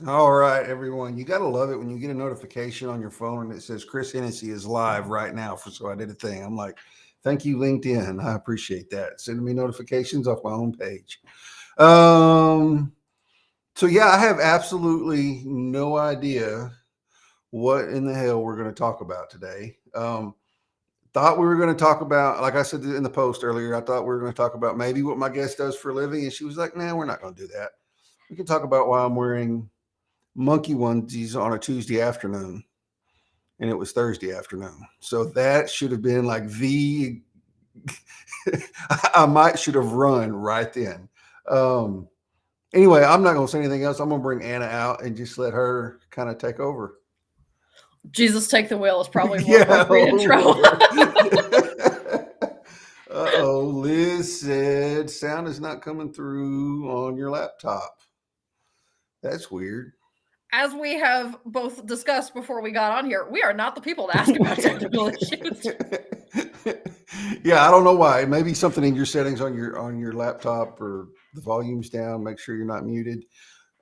All right, everyone. You got to love it when you get a notification on your phone and it says Chris Hennessy is live right now. So I did a thing. I'm like, thank you, LinkedIn. I appreciate that. Sending me notifications off my own page. Um, so, yeah, I have absolutely no idea what in the hell we're going to talk about today. Thought we were going to talk about, like I said in the post earlier, I thought we were going to talk about maybe what my guest does for a living. And she was like, nah, we're not going to do that. We can talk about why I'm wearing monkey onesies on a Tuesday afternoon, and it was Thursday afternoon. So that should have been like the I might should have run right then. Um, anyway, I'm not going to say anything else. I'm going to bring Anna out and just let her kind of take over. Jesus Take the Wheel is probably more Yeah. appropriate intro. Uh-oh, Liz said sound is not coming through on your laptop. That's weird. As we have both discussed before we got on here, we are not the people to ask about technical issues. Yeah, I don't know why. Maybe something in your settings on your laptop or the volume's down. Make sure you're not muted.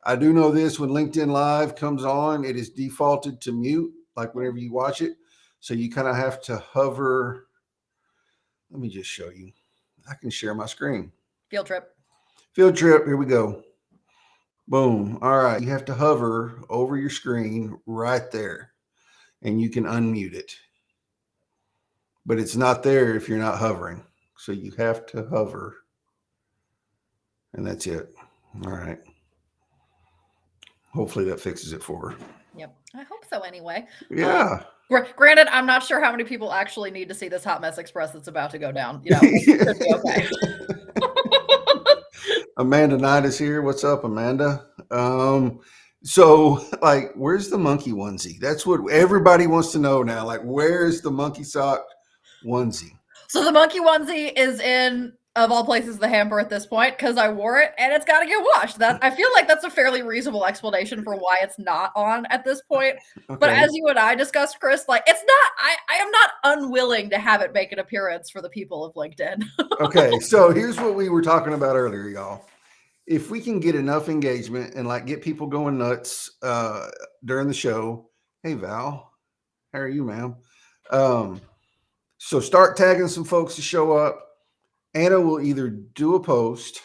I do know this: when LinkedIn Live comes on, it is defaulted to mute, like whenever you watch it. So you kind of have to hover. Let me just show you. I can share my screen. Field trip. Field trip. Here we go. Boom. All right. You have to hover over your screen right there, and you can unmute it. But it's not there if you're not hovering. So you have to hover. And that's it. All right. Hopefully that fixes it for her. Yep. I hope so anyway. Yeah. Granted, I'm not sure how many people actually need to see this hot mess express that's about to go down. It could be okay. Amanda Knight is here. What's up, Amanda? So, like, where's the monkey onesie? That's what everybody wants to know now. Like, where's the monkey sock onesie? So the monkey onesie is in, of all places, the hamper at this point because I wore it and it's got to get washed. I feel like that's a fairly reasonable explanation for why it's not on at this point. Okay. But as you and I discussed, Chris, like it's not. I am not unwilling to have it make an appearance for the people of LinkedIn. Okay, so here's what we were talking about earlier, y'all. If we can get enough engagement and like get people going nuts during the show, hey Val, how are you, ma'am? So start tagging some folks to show up. Anna will either do a post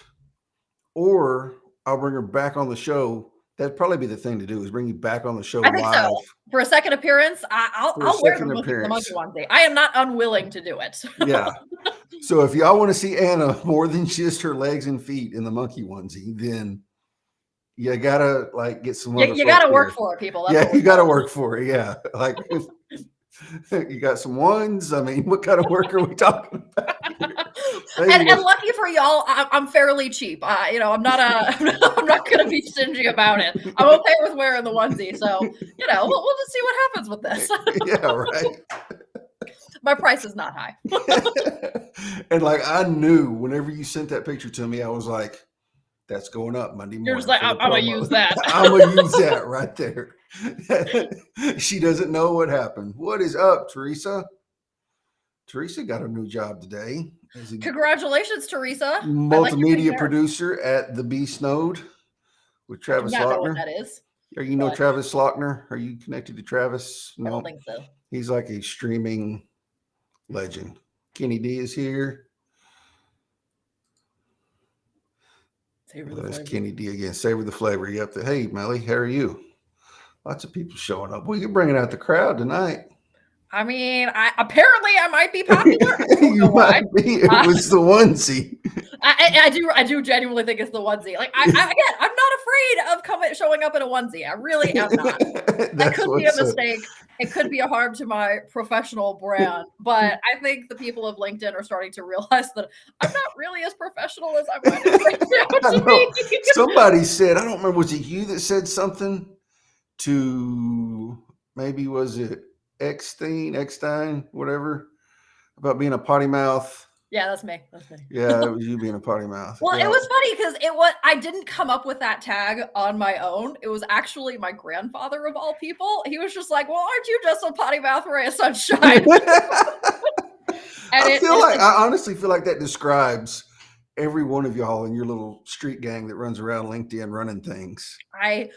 or I'll bring her back on the show. That'd probably be the thing to do is bring you back on the show live. So. For a second appearance, I'll wear the monkey onesie. I am not unwilling to do it. Yeah. So if y'all want to see Anna more than just her legs and feet in the monkey onesie, then you gotta like get some. You gotta work for it, people. That's you gotta work for it. Yeah, like you got some ones. I mean, what kind of work are we talking about? And lucky for y'all, I'm fairly cheap. I'm not I'm not gonna be stingy about it. I'm okay with wearing the onesie, so we'll just see what happens with this. Yeah, right. My price is not high. And like I knew whenever you sent that picture to me, I was like, that's going up Monday morning. You're just like, I'm gonna use that. I'm gonna use that right there. She doesn't know what happened. What is up, Teresa? Teresa got a new job today. Congratulations, Teresa. Multimedia producer at the Beast Node with Travis Lochner. I don't know what that is. You know Travis Lochner? Are you connected to Travis? No. I don't think so. He's like a streaming legend. Kenny D is here. There's Kenny D again. Savor the flavor. Yep. Hey, Melly, how are you? Lots of people showing up. Well, you're bringing out the crowd tonight. I mean, apparently I might be popular. You might be. It was the onesie. I do genuinely think it's the onesie. Like I'm not afraid of showing up in a onesie. I really am not. That could be a mistake. It could be a harm to my professional brand, but I think the people of LinkedIn are starting to realize that I'm not really as professional as I might have to be. Somebody said, I don't remember, was it you that said something to, maybe was it Eckstein, whatever, about being a potty mouth? Yeah, that's me. Yeah, it was you being a potty mouth. Well, It was funny because I didn't come up with that tag on my own. It was actually my grandfather of all people. He was just like, well, aren't you just a potty mouth ray of sunshine? I honestly feel like that describes every one of y'all in your little street gang that runs around LinkedIn running things. And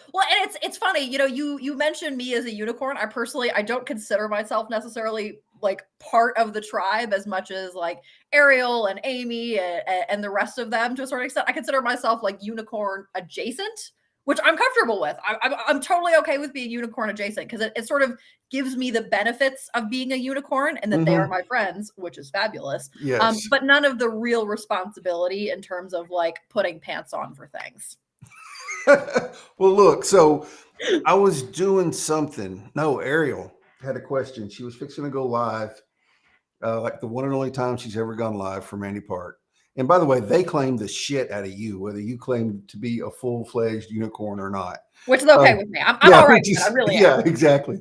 it's funny, you mentioned me as a unicorn. I don't consider myself necessarily like part of the tribe as much as like Ariel and Amy and the rest of them to a certain extent. I consider myself like unicorn adjacent, which I'm comfortable with. I'm totally okay with being unicorn adjacent because it sort of gives me the benefits of being a unicorn and that they are my friends, which is fabulous. Yes. But none of the real responsibility in terms of like putting pants on for things. Well, look, so I was doing something. No, Ariel had a question. She was fixing to go live, like the one and only time she's ever gone live for Mandy Park. And by the way, they claim the shit out of you, whether you claim to be a full-fledged unicorn or not. Which is okay with me. I'm all right with it. I really am. Yeah, exactly.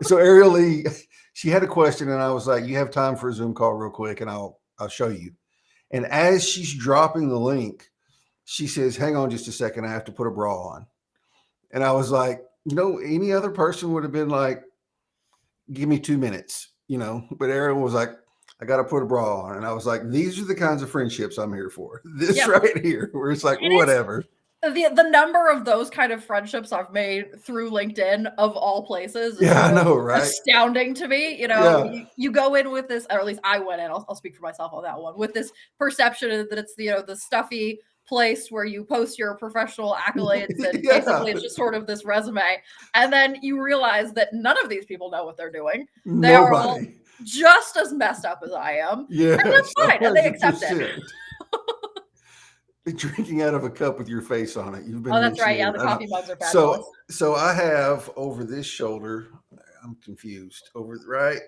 So Ariel Lee, she had a question, and I was like, you have time for a Zoom call real quick, and I'll show you. And as she's dropping the link, she says, hang on just a second, I have to put a bra on. And I was like, any other person would have been like, give me 2 minutes, but Ariel was like, I got to put a bra on. And I was like, these are the kinds of friendships I'm here for. This right here, where it's like, whatever. The number of those kind of friendships I've made through LinkedIn of all places. Yeah, I know, right? Astounding to me. You go in with this, or at least I went in, I'll speak for myself on that one, with this perception that it's, the stuffy place where you post your professional accolades and basically it's just sort of this resume. And then you realize that none of these people know what they're doing. They are all just as messed up as I am. Yeah, and that's fine. And they accept it. Drinking out of a cup with your face on it. You've been that's right. Yeah, the coffee mugs are fabulous. So I have over this shoulder, I'm confused, over right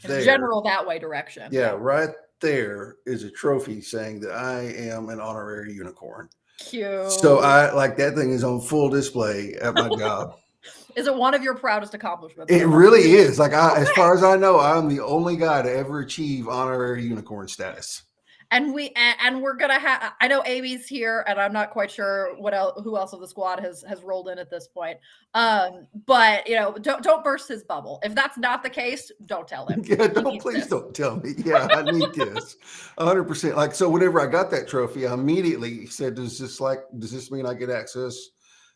there. In general that way direction. Yeah, right there is a trophy saying that I am an honorary unicorn. Cute. So that thing is on full display at my job. Is it one of your proudest accomplishments? It really is. As far as I know, I'm the only guy to ever achieve honorary unicorn status. And we're gonna have. I know Amy's here, and I'm not quite sure who else of the squad has rolled in at this point. But don't burst his bubble. If that's not the case, don't tell him. Yeah, please don't tell me. Yeah, I need this 100%. Like, so whenever I got that trophy, I immediately said, does this mean I get access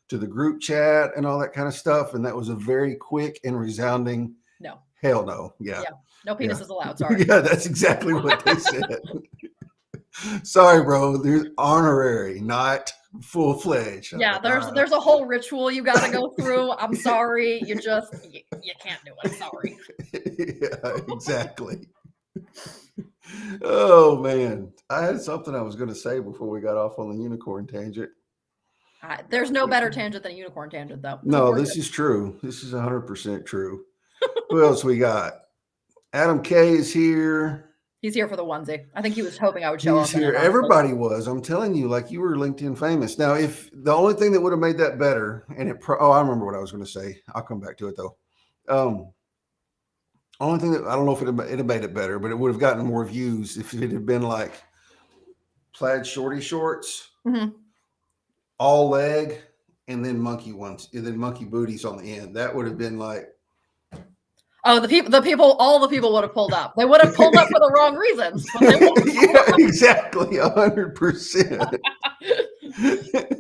to the group chat and all that kind of stuff? And that was a very quick and resounding no. Hell no. Yeah. No penises allowed. Sorry. Yeah, that's exactly what they said. Sorry, bro. There's honorary, not full-fledged. Yeah, there's a whole ritual you got to go through. I'm sorry. You can't do it. Sorry. Yeah, exactly. Oh, man. I had something I was going to say before we got off on the unicorn tangent. There's no better tangent than a unicorn tangent, though. No, this is true. This is 100% true. Who else we got? Adam K is here. He's here for the onesie. I think he was hoping I would show up. He's here. Everybody was. I'm telling you, like, you were LinkedIn famous. Now, if the only thing that would have made that better, and I remember what I was going to say. I'll come back to it though. Only thing that I don't know if it had made it better, but it would have gotten more views if it had been like plaid shorty shorts, all leg, and then monkey ones, and then monkey booties on the end. That would have been like. Oh, all the people would have pulled up. They would have pulled up for the wrong reasons. Yeah, exactly, 100%.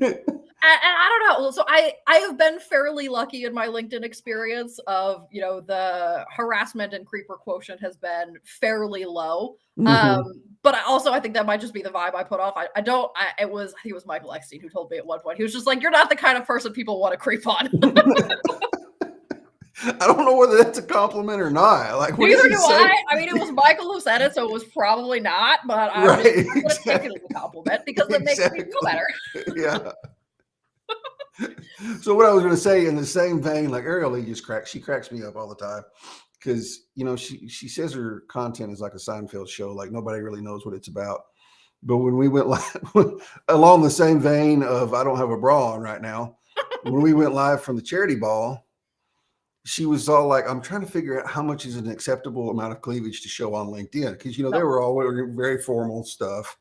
And I don't know. So I have been fairly lucky in my LinkedIn experience of, the harassment and creeper quotient has been fairly low. But I think that might just be the vibe I put off. I think it was Michael Eckstein who told me at one point, he was just like, you're not the kind of person people want to creep on. I don't know whether that's a compliment or not. Like, neither do I. I mean, it was Michael who said it, so it was probably not. But I'm going to take it as a compliment because it makes me feel better. Yeah. So what I was going to say in the same vein, like Ariel Lee she cracks me up all the time because she says her content is like a Seinfeld show, like nobody really knows what it's about. But when we went live, along the same vein of I don't have a bra on right now, when we went live from the charity ball. She was all like, I'm trying to figure out how much is an acceptable amount of cleavage to show on LinkedIn. Because, they were all very formal stuff.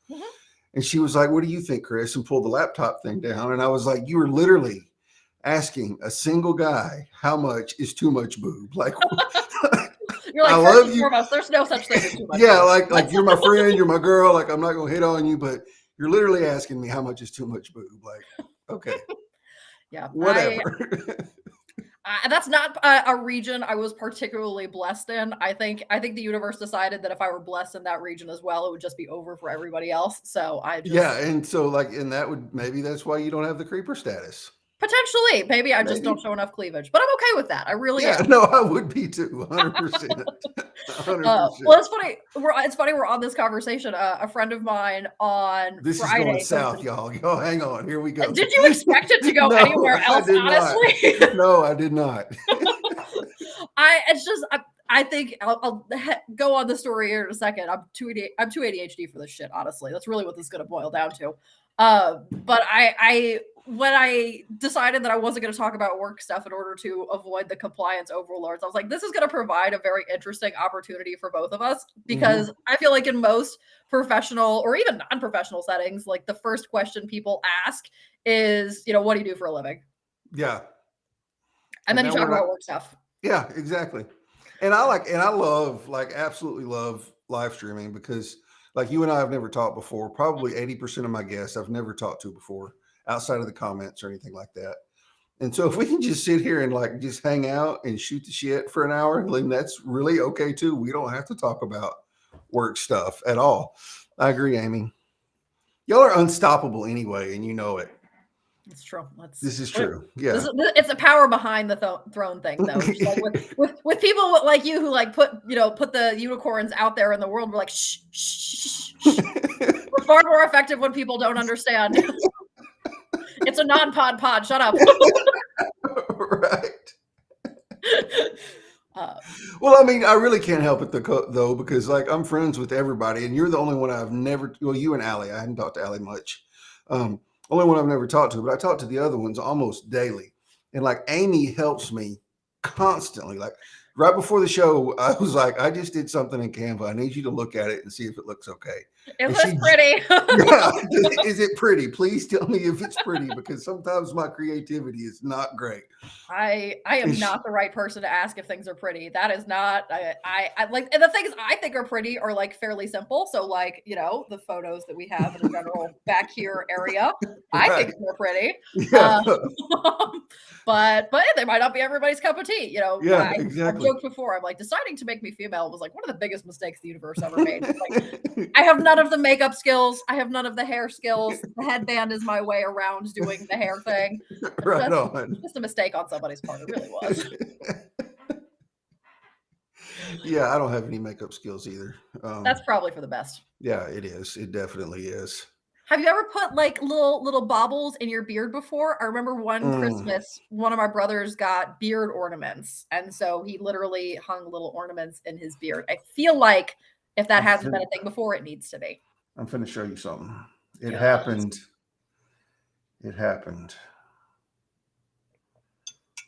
And she was like, what do you think, Chris? And pulled the laptop thing down. And I was like, you were literally asking a single guy how much is too much boob. Like, you're like, I love you. There's no such thing as too much. Yeah, like you're my friend, you're my girl. Like, I'm not going to hit on you, but You're literally asking me how much is too much boob. Like, okay, Yeah, whatever. that's not a region I was particularly blessed in. I think the universe decided that if I were blessed in that region as well, it would just be over for everybody else. So I just Yeah, and so like, and that would maybe that's why you don't have the creeper status. potentially, maybe I just don't Maybe. show enough cleavage, but I'm okay with that. I really Yeah, am. no, I would be too, 100%, Well, 100%. it's funny. It's funny we're on this conversation. A friend of mine on This is going Friday south, posted. y'all. Y'all, hang on. Here we go. Did you expect it to go No, anywhere I else? did not. Honestly, No, I did not. it's just I think I'll go on the story here in a second. I'm too ADHD for this shit. Honestly, that's really what this is going to boil down to. But I when I decided that I wasn't going to talk about work stuff in order to avoid the compliance overlords, I was like, this is going to provide a very interesting opportunity for both of us because I feel like in most professional or even non-professional settings, like the first question people ask is, what do you do for a living? Yeah. And then you talk about work stuff. Yeah, exactly. And I love, like, absolutely love live streaming because, like, you and I have never talked before. Probably 80% of my guests I've never talked to before outside of the comments or anything like that. And so if we can just sit here and like just hang out and shoot the shit for an hour, then that's really okay too. We don't have to talk about work stuff at all. I agree, Amy. Y'all are unstoppable anyway, and you know it. It's true. This is true. Yeah. It's the power behind the throne thing, though. Just like with people like you who like put the unicorns out there in the world. We're like, shh, shh, shh. We're far more effective when people don't understand. It's a non-pod pod. Shut up. Right. Well, I mean, I really can't help it though, because like I'm friends with everybody, and you're the only one I've never. Well, you and Allie. I hadn't talked to Allie much. Only one I've never talked to, but I talk to the other ones almost daily. And like Amy helps me constantly. Like right before the show, I was like, I just did something in Canva. I need you to look at it and see if it looks okay. It looks pretty. Yeah. Is it pretty? Please tell me if it's pretty, because sometimes my creativity is not great. I am not the right person to ask if things are pretty. That is not, I like, and the things I think are pretty are like fairly simple. So like, the photos that we have in the general back here area, I think they're pretty. Yeah. But they might not be everybody's cup of tea. Yeah, exactly. I've joked before. I'm like, deciding to make me female was like one of the biggest mistakes the universe ever made. Like, I have none of the makeup skills. I have none of the hair skills. The headband is my way around doing the hair thing. Right on. Just a mistake on somebody's part. It really was. Yeah, I don't have any makeup skills either. That's probably for the best. Yeah, it is. It definitely is. Have you ever put like little baubles in your beard before? I remember one Christmas, one of my brothers got beard ornaments, and so he literally hung little ornaments in his beard. I feel like if that hasn't been a thing before, it needs to be. I'm finna show you something. It happened. It happened.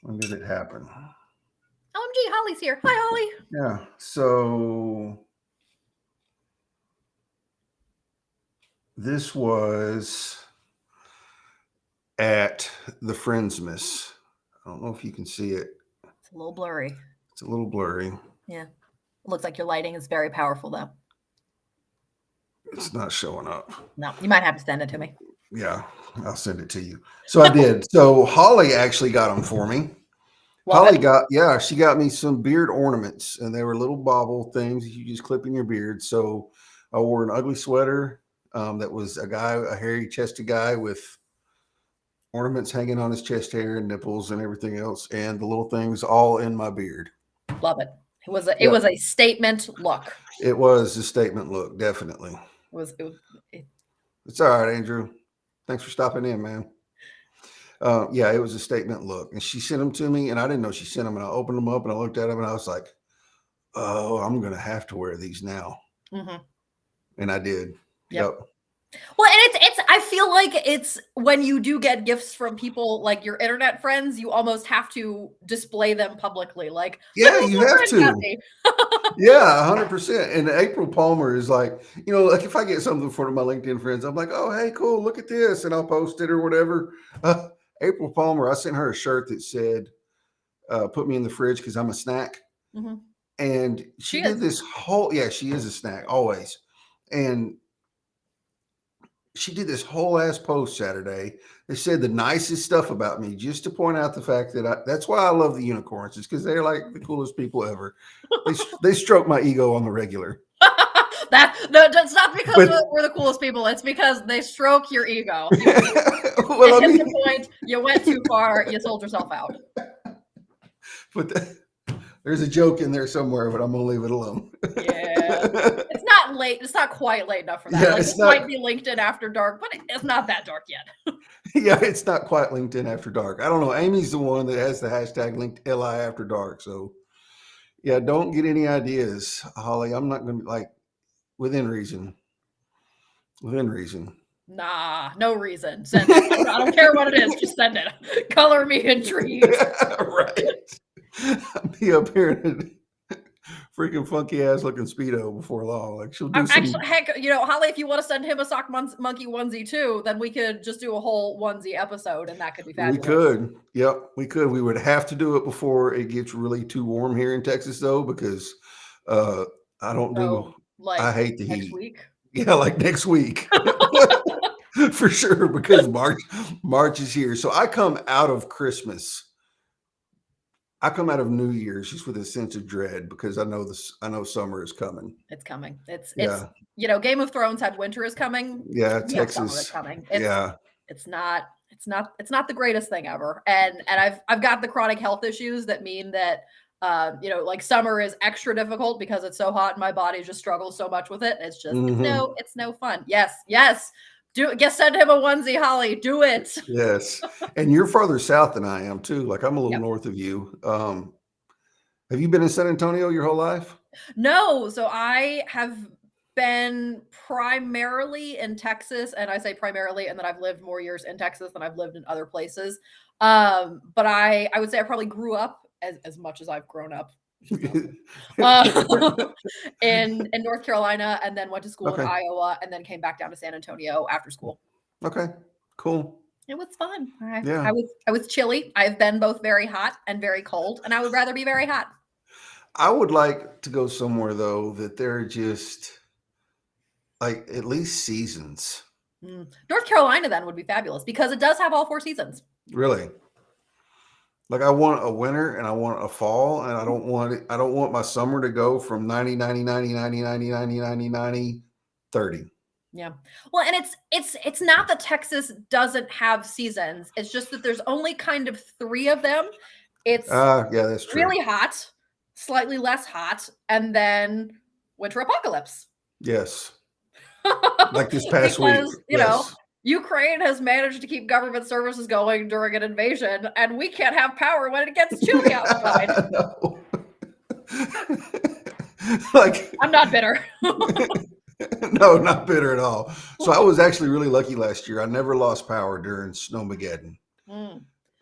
When did it happen? OMG, Holly's here. Hi, Holly. Yeah. So this was at the Friendsmas. I don't know if you can see it. It's a little blurry. It's a little blurry. Yeah. It looks like your lighting is very powerful, though. It's not showing up. No, you might have to send it to me. Yeah, I'll send it to you. So I did. So Holly actually got them for me. Holly she got me some beard ornaments, and they were little bauble things you just clip in your beard. So I wore an ugly sweater that was a hairy chested guy with ornaments hanging on his chest hair and nipples and everything else, and the little things all in my beard. Love it. It was a statement look. It was a statement look, definitely. It's all right, Andrew. Thanks for stopping in, man. Yeah, it was a statement look, and she sent them to me, and I didn't know she sent them, and I opened them up and I looked at them and I was like, oh, I'm gonna have to wear these now. And I did. Yep. Well, and I feel like it's when you do get gifts from people like your internet friends, you almost have to display them publicly. Like, yeah, you have to. Yeah, 100%. And April Palmer is like, like if I get something for my LinkedIn friends, I'm like, oh, hey, cool, look at this, and I'll post it or whatever. April Palmer, I sent her a shirt that said, put me in the fridge because I'm a snack. And she did this whole, she is a snack always. And she did this whole ass post Saturday. They said the nicest stuff about me just to point out the fact that that's why I love the unicorns. It's because they're like the coolest people ever. They stroke my ego on the regular. That's not because But, we're the coolest people. It's because they stroke your ego. well, I mean, the point, you went too far. You sold yourself out. But there's a joke in there somewhere, but I'm gonna leave it alone. Yeah, it's not late. It's not quite late enough for that. Yeah, like, it's it not, might be LinkedIn after dark, but it's not that dark yet. yeah, it's not quite LinkedIn after dark. I don't know. Amy's the one that has the hashtag linked LI after dark. So yeah, don't get any ideas, Holly. I'm not gonna like within reason. Within reason. Nah, no reason. Send it. I don't care what it is. Just send it. Color me intrigued. Right. I'll be up here in a freaking funky ass looking Speedo before long. Like she'll do some. Actually, heck, Holly, if you want to send him a sock monkey onesie too, then we could just do a whole onesie episode, and that could be fabulous. We could. Yep, we could. We would have to do it before it gets really too warm here in Texas, though, because I don't do. Like I hate the next heat. Week? Yeah, like next week. For sure, because March is here. So I come out of Christmas. I come out of New Year's just with a sense of dread because I know summer is coming. It's coming. It's Game of Thrones had winter is coming. Yeah, Texas summer is coming. It's not the greatest thing ever. And I've got the chronic health issues that mean that like summer is extra difficult because it's so hot and my body just struggles so much with it. It's just it's no fun. Yes. Send him a onesie, Holly. Do it. Yes. And you're farther south than I am too. Like I'm a little north of you. Have you been in San Antonio your whole life? No. So I have been primarily in Texas, and I say primarily, and then I've lived more years in Texas than I've lived in other places. But I would say I probably grew up as much as I've grown up. In North Carolina, and then went to school in Iowa, and then came back down to San Antonio after school. Okay, cool. It was fun. I was chilly. I've been both very hot and very cold, and I would rather be very hot. I would like to go somewhere though that they're just like at least seasons. North Carolina then would be fabulous because it does have all 4 seasons. Really? Like I want a winter and I want a fall, and I don't want my summer to go from 90, 90, 90, 90, 90, 90, 90, 90, 30. Yeah. Well, and it's not that Texas doesn't have seasons. It's just that there's only kind of 3 of them. It's that's true. Really hot, slightly less hot, and then winter apocalypse. Yes. Like this past week. You know, Ukraine has managed to keep government services going during an invasion, and we can't have power when it gets chilly outside. Like I'm not bitter. No, not bitter at all. So I was actually really lucky last year. I never lost power during Snowmageddon.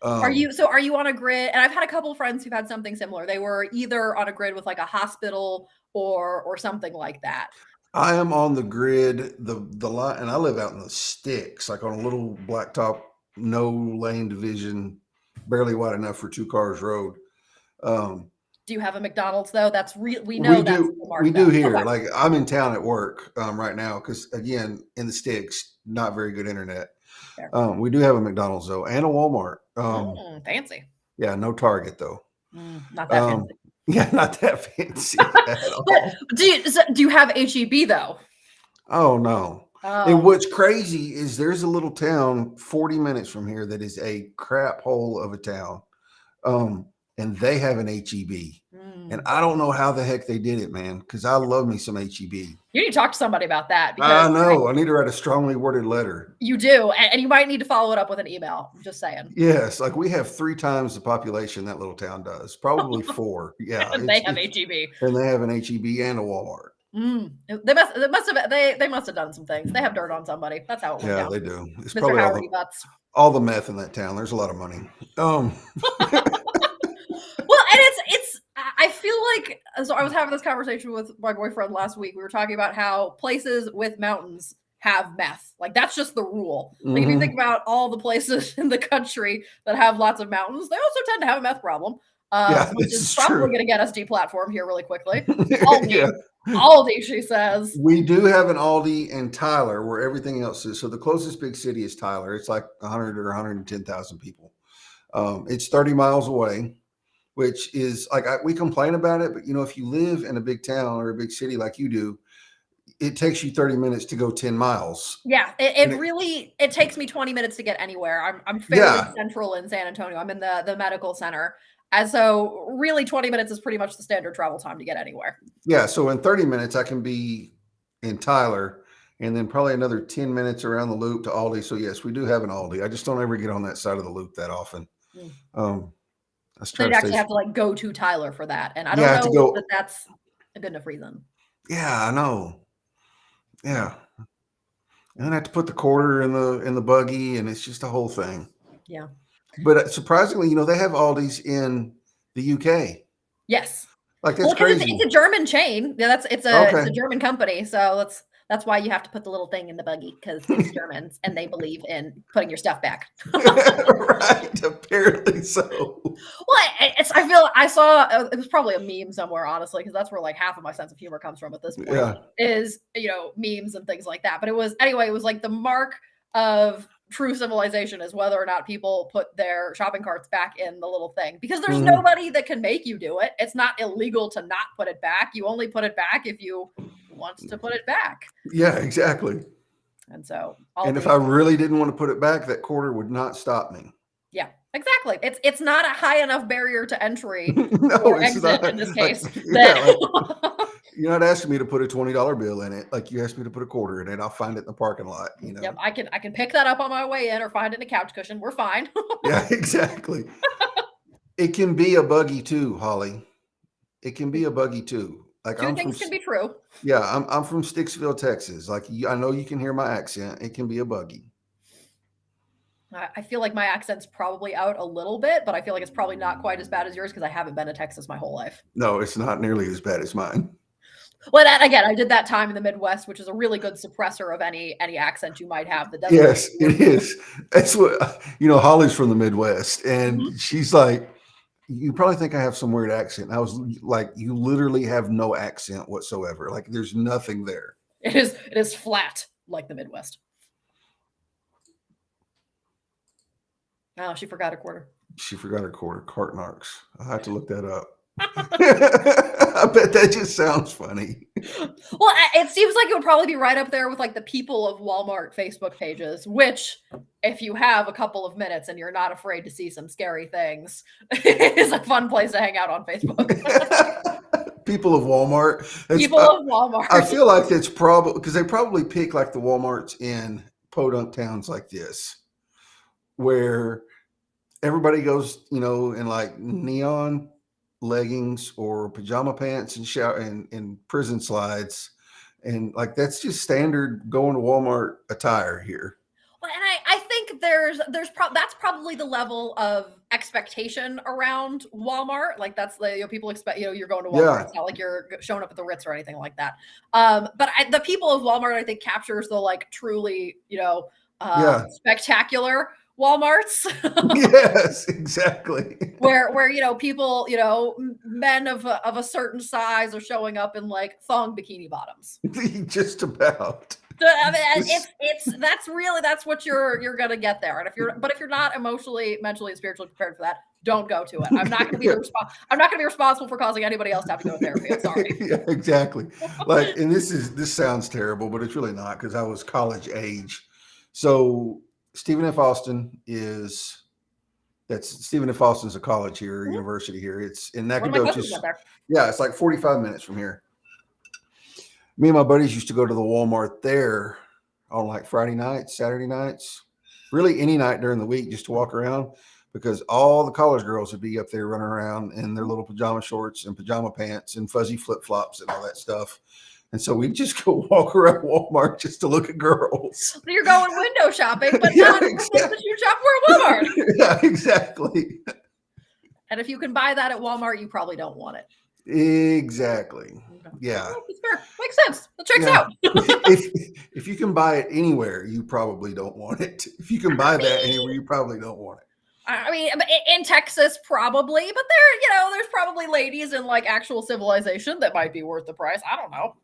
Are you on a grid? And I've had a couple of friends who've had something similar. They were either on a grid with like a hospital or something like that. I am on the grid, the line, and I live out in the sticks, like on a little blacktop, no lane division, barely wide enough for 2 cars road. Do you have a McDonald's though? That's we know that's the mark. We do here. Okay. Like I'm in town at work right now because again in the sticks, not very good internet. We do have a McDonald's though, and a Walmart. Fancy. Yeah, no Target though. Not that fancy. Yeah, not that fancy at all. Do you have HEB though? Oh no. And what's crazy is there's a little town 40 minutes from here that is a crap hole of a town. And they have an HEB. And I don't know how the heck they did it, man, because I love me some HEB. You need to talk to somebody about that. I know. I need to write a strongly worded letter. You do. And you might need to follow it up with an email. I'm just saying. Yes. Like we have 3 times the population that little town does. Probably 4. Yeah. And they have HEB. And they have an HEB and a Walmart. They must have done some things. They have dirt on somebody. That's how it works. Yeah, they do. It's Mr. probably all the meth in that town. There's a lot of money. Well, and I feel like, so I was having this conversation with my boyfriend last week. We were talking about how places with mountains have meth. Like that's just the rule. Like if you think about all the places in the country that have lots of mountains, they also tend to have a meth problem. Which is probably going to get us deplatformed here really quickly. Aldi, she says. We do have an Aldi in Tyler where everything else is. So the closest big city is Tyler. It's like 100 or 110,000 people. It's 30 miles away, which is like we complain about it, but if you live in a big town or a big city like you do, it takes you 30 minutes to go 10 miles. Yeah, it takes me 20 minutes to get anywhere. I'm fairly central in San Antonio. I'm in the medical center. And so really 20 minutes is pretty much the standard travel time to get anywhere. Yeah. So in 30 minutes, I can be in Tyler and then probably another 10 minutes around the loop to Aldi. So yes, we do have an Aldi. I just don't ever get on that side of the loop that often. They'd actually have to like go to Tyler for that. And I don't know that that's a good enough reason. Yeah, I know. Yeah. And then I have to put the quarter in the buggy, and it's just a whole thing. Yeah. But surprisingly, they have Aldi's in the UK. Yes. Like that's crazy. It's a German chain. Yeah, it's a German company. So that's why you have to put the little thing in the buggy, because it's Germans and they believe in putting your stuff back. Right. Apparently so. Well, I saw it was probably a meme somewhere, honestly, because that's where like half of my sense of humor comes from at this point. Yeah. Is memes and things like that. But it was like the mark of true civilization is whether or not people put their shopping carts back in the little thing, because there's nobody that can make you do it. It's not illegal to not put it back. You only put it back if you want to put it back. Yeah, exactly. And so if I really didn't want to put it back, that quarter would not stop me. Yeah, exactly. It's not a high enough barrier to entry no, or it's exit not. in this case. You're not asking me to put a $20 bill in it. Like you asked me to put a quarter in it. I'll find it in the parking lot. Yep, I can pick that up on my way in or find it in a couch cushion. We're fine. Yeah, exactly. It can be a buggy too, Holly. It can be a buggy too. Like two things can be true. Yeah, I'm from Sticksville, Texas. Like I know you can hear my accent. It can be a buggy. I feel like my accent's probably out a little bit, but I feel like it's probably not quite as bad as yours because I haven't been to Texas my whole life. No, it's not nearly as bad as mine. Well, again, I did that time in the Midwest, which is a really good suppressor of any accent you might have. Yes, it is. That's what Holly's from the Midwest, and she's like, you probably think I have some weird accent. I was like, you literally have no accent whatsoever. Like there's nothing there. It is flat like the Midwest. Oh, she forgot a quarter. She forgot her quarter. Cartnarks. I'll have to look that up. I bet that just sounds funny. Well, it seems like it would probably be right up there with like the people of Walmart Facebook pages, which if you have a couple of minutes and you're not afraid to see some scary things, is a fun place to hang out on Facebook. People of Walmart. People of Walmart. I feel like it's probably because they probably pick like the Walmarts in podunk towns like this, where everybody goes, in like neon leggings or pajama pants and shower and prison slides, and like that's just standard going to Walmart attire here. Well, and I think that's probably the level of expectation around Walmart. Like that's the people expect you're going to Walmart. Yeah. It's not like you're showing up at the Ritz or anything like that. But the people of Walmart, I think, captures the like truly spectacular Walmarts. Yes, exactly. where people, men of a certain size are showing up in like thong bikini bottoms. Just about. I mean, that's what you're gonna get there. And if you're not emotionally, mentally, and spiritually prepared for that, don't go to it. I'm not gonna be responsible for causing anybody else to have to go to therapy. I'm sorry. Yeah, exactly. Like, and this sounds terrible, but it's really not, because I was college age. So Stephen F. Austin is a college here, university here. It's in Nacogdoches. Yeah, it's like 45 minutes from here. Me and my buddies used to go to the Walmart there on like Friday nights, Saturday nights, really any night during the week, just to walk around, because all the college girls would be up there running around in their little pajama shorts and pajama pants and fuzzy flip-flops and all that stuff. And so we just go walk around Walmart just to look at girls. You're going window shopping, but not exactly. You shop for a Walmart. Yeah, exactly. And if you can buy that at Walmart, you probably don't want it. Exactly. Yeah. It's fair. Makes sense. It checks out. if you can buy it anywhere, you probably don't want it. If you can buy that anywhere, you probably don't want it. I mean, in Texas, probably, but there's probably ladies in like actual civilization that might be worth the price. I don't know.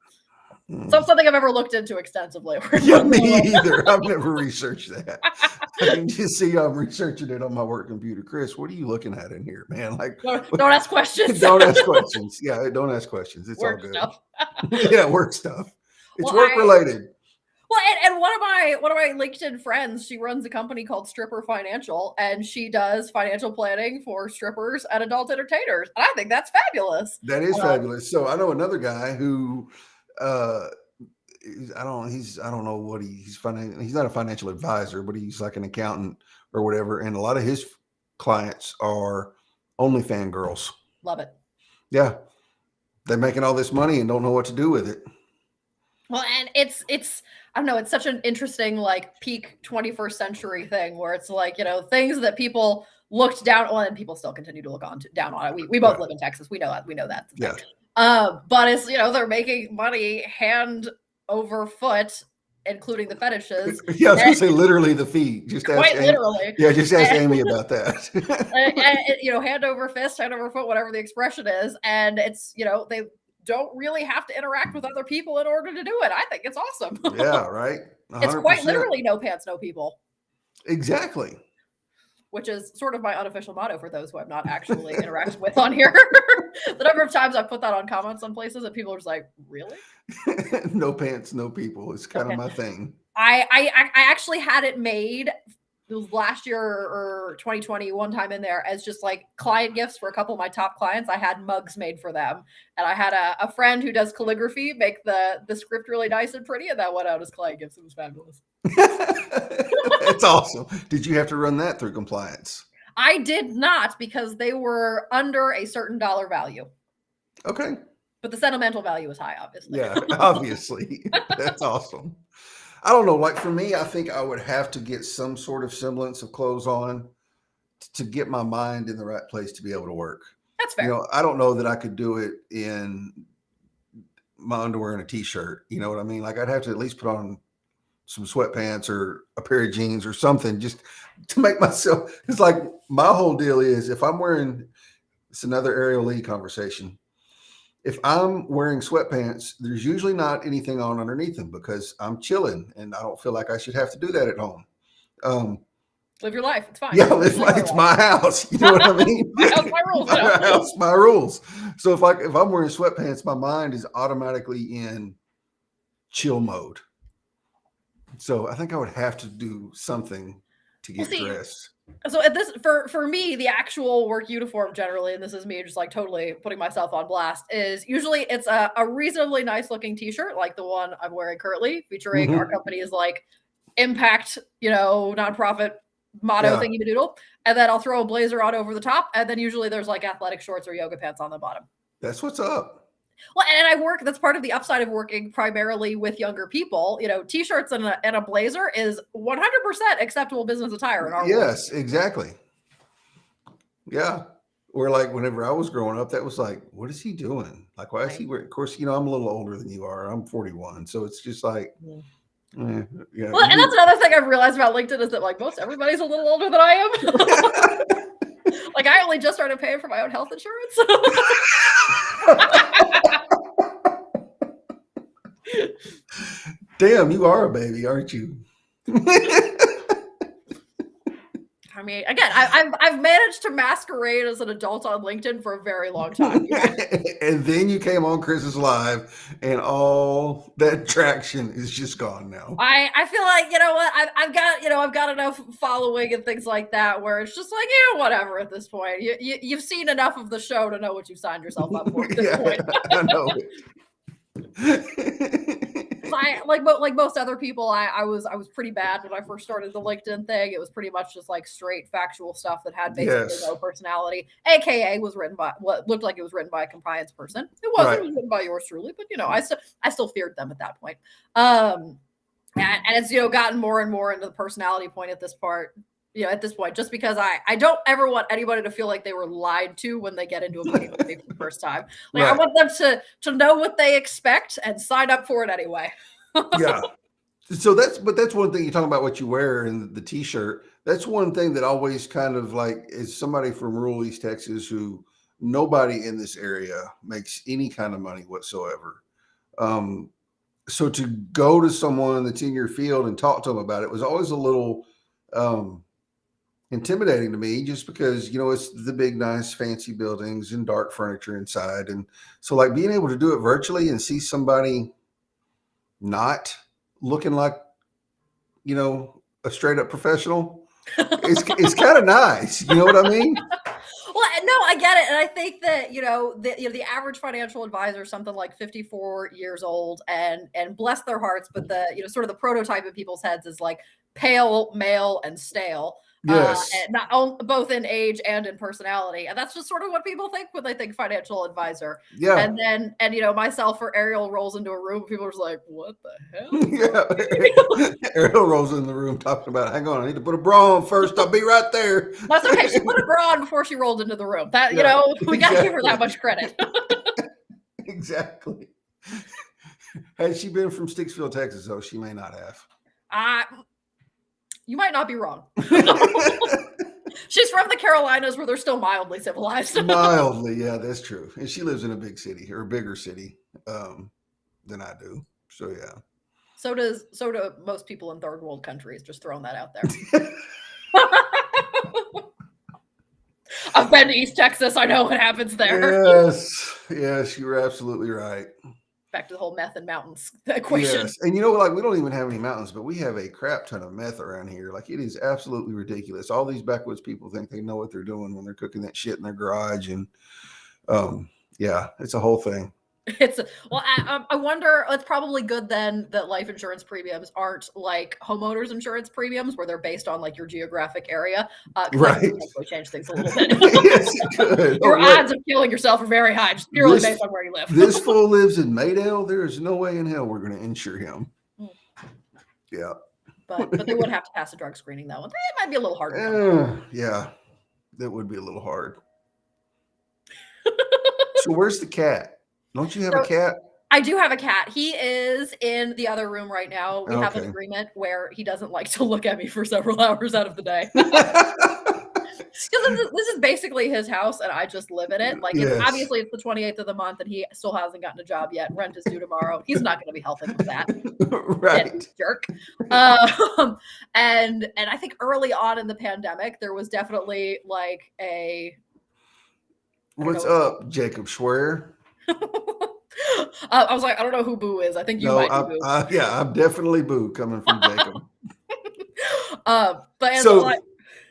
Something I've ever looked into extensively. Yeah, me either. I've never researched that. I can just see I'm researching it on my work computer. Chris, what are you looking at in here, man? Like, don't ask questions. Don't ask questions. Yeah, don't ask questions. It's work all good. Stuff. Yeah, work stuff. It's work related. Well, and one of my LinkedIn friends, she runs a company called Stripper Financial, and she does financial planning for strippers and adult entertainers. And I think that's fabulous. That is fabulous. So I know another guy who, I don't know what he's not a financial advisor, but he's like an accountant or whatever. And a lot of his clients are OnlyFans girls. Love it. Yeah, they're making all this money and don't know what to do with it. Well, and it's I don't know, it's such an interesting like peak 21st century thing where it's like, things that people looked down on and people still continue to look down on it. We both live in Texas. We know that. Yeah. But it's, they're making money hand over foot, including the fetishes. Yeah, I was going to say literally the feet. Just quite literally. Yeah, just ask Amy about that. and, hand over fist, hand over foot, whatever the expression is. And it's, they don't really have to interact with other people in order to do it. I think it's awesome. Yeah, right. 100%. It's quite literally no pants, no people. Exactly. Which is sort of my unofficial motto for those who I've not actually interacted with on here. The number of times I've put that on comments on places and people are just like, really? No pants, no people. It's kind of my thing. I actually had it made last year or 2020 one time in there as just like client gifts for a couple of my top clients. I had mugs made for them, and I had a friend who does calligraphy make the script really nice and pretty, and that went out as client gifts. It was fabulous. That's awesome. Did you have to run that through compliance? I did not, because they were under a certain dollar value. Okay. But the sentimental value is high, obviously. Yeah, obviously. That's awesome. I don't know. Like for me, I think I would have to get some sort of semblance of clothes on to get my mind in the right place to be able to work. That's fair. I don't know that I could do it in my underwear and a t-shirt. You know what I mean? Like I'd have to at least put on some sweatpants or a pair of jeans or something just to make myself. It's like my whole deal is if I'm wearing, it's another Ariel Lee conversation. If I'm wearing sweatpants, there's usually not anything on underneath them because I'm chilling and I don't feel like I should have to do that at home. Live your life. It's fine. Yeah, it's my house. You know what I mean? My house, my rules. My house, my rules. So if I'm wearing sweatpants, my mind is automatically in chill mode. So I think I would have to do something to get dressed. So at this, for me, the actual work uniform generally, and this is me just like totally putting myself on blast, is usually it's a reasonably nice looking t-shirt like the one I'm wearing currently, featuring our company's like impact, nonprofit motto thingy doodle. And then I'll throw a blazer on over the top. And then usually there's like athletic shorts or yoga pants on the bottom. That's what's up. Well, and that's part of the upside of working primarily with younger people. T-shirts and a blazer is 100% acceptable business attire in our world. Yes, exactly. Yeah. Or like whenever I was growing up, that was like, what is he doing? Like, why is he wearing? Of course, I'm a little older than you are. I'm 41. So it's just like, yeah. Well, and that's another thing I've realized about LinkedIn is that like most everybody's a little older than I am. Like I only just started paying for my own health insurance. Damn, you are a baby, aren't you? I mean, again, I've managed to masquerade as an adult on LinkedIn for a very long time. And then you came on Chris's Live, and all that traction is just gone now. I feel like I've got enough following and things like that where it's just like whatever at this point. You've seen enough of the show to know what you signed yourself up for at this point. I know it. like most other people, I was pretty bad when I first started the LinkedIn thing. It was pretty much just like straight factual stuff that had basically no personality. AKA was written by what looked like it was written by a compliance person. It wasn't. It was written by yours truly, but I still feared them at that point. And it's gotten more and more into the personality point at this point, just because I don't ever want anybody to feel like they were lied to when they get into a meeting with me for the first time. Like I want them to know what they expect and sign up for it anyway. Yeah. So that's one thing you're talking about what you wear in the t-shirt. That's one thing that always kind of like is somebody from rural East Texas who nobody in this area makes any kind of money whatsoever. Um, so to go to someone that's in your field and talk to them about it was always a little um, intimidating to me, just because it's the big, nice, fancy buildings and dark furniture inside, and so like being able to do it virtually and see somebody not looking like a straight up professional it's kind of nice. You know what I mean? Well, no, I get it, and I think that the average financial advisor is something like 54 years old, and bless their hearts, but the sort of the prototype in people's heads is like pale, male, and stale. Yes. And not both in age and in personality, and that's just sort of what people think when they think financial advisor. Yeah. And then myself or Ariel rolls into a room, people are just like, "What the hell?" Yeah. Ariel rolls in the room talking about, "Hang on, I need to put a bra on first. I'll be right there." That's okay. She put a bra on before she rolled into the room. That we got to give her that much credit. Exactly. Had she been from Sticksville, Texas, though, she may not have. You might not be wrong. She's from the Carolinas, where they're still mildly civilized. Mildly, yeah, that's true. And she lives in a big city, or a bigger city than I do. So yeah. So do most people in third world countries. Just throwing that out there. I've been to East Texas. I know what happens there. Yes, you were absolutely right. Back to the whole meth and mountains equation. Yes. And we don't even have any mountains, but we have a crap ton of meth around here. Like, it is absolutely ridiculous. All these backwoods people think they know what they're doing when they're cooking that shit in their garage. And yeah, it's a whole thing. I wonder, it's probably good then that life insurance premiums aren't like homeowners insurance premiums, where they're based on like your geographic area. Right. That change things a little bit. Yes, it could. Your odds of killing yourself are very high, just purely based on where you live. This fool lives in Maydale. There is no way in hell we're going to insure him. Yeah. But they would have to pass a drug screening, though. It might be a little hard. Yeah, that would be a little hard. So where's the cat? Don't you have a cat? I do have a cat. He is in the other room right now. We have an agreement where he doesn't like to look at me for several hours out of the day. Because this is basically his house, and I just live in it. Like, obviously, it's the 28th of the month, and he still hasn't gotten a job yet. Rent is due tomorrow. He's not going to be helping with that. Right. Jerk. And I think early on in the pandemic, there was definitely like a... What's up, Jacob Schwer? I was like, I don't know who Boo is. I think you might be Boo. Yeah, I'm definitely Boo, coming from Jacob.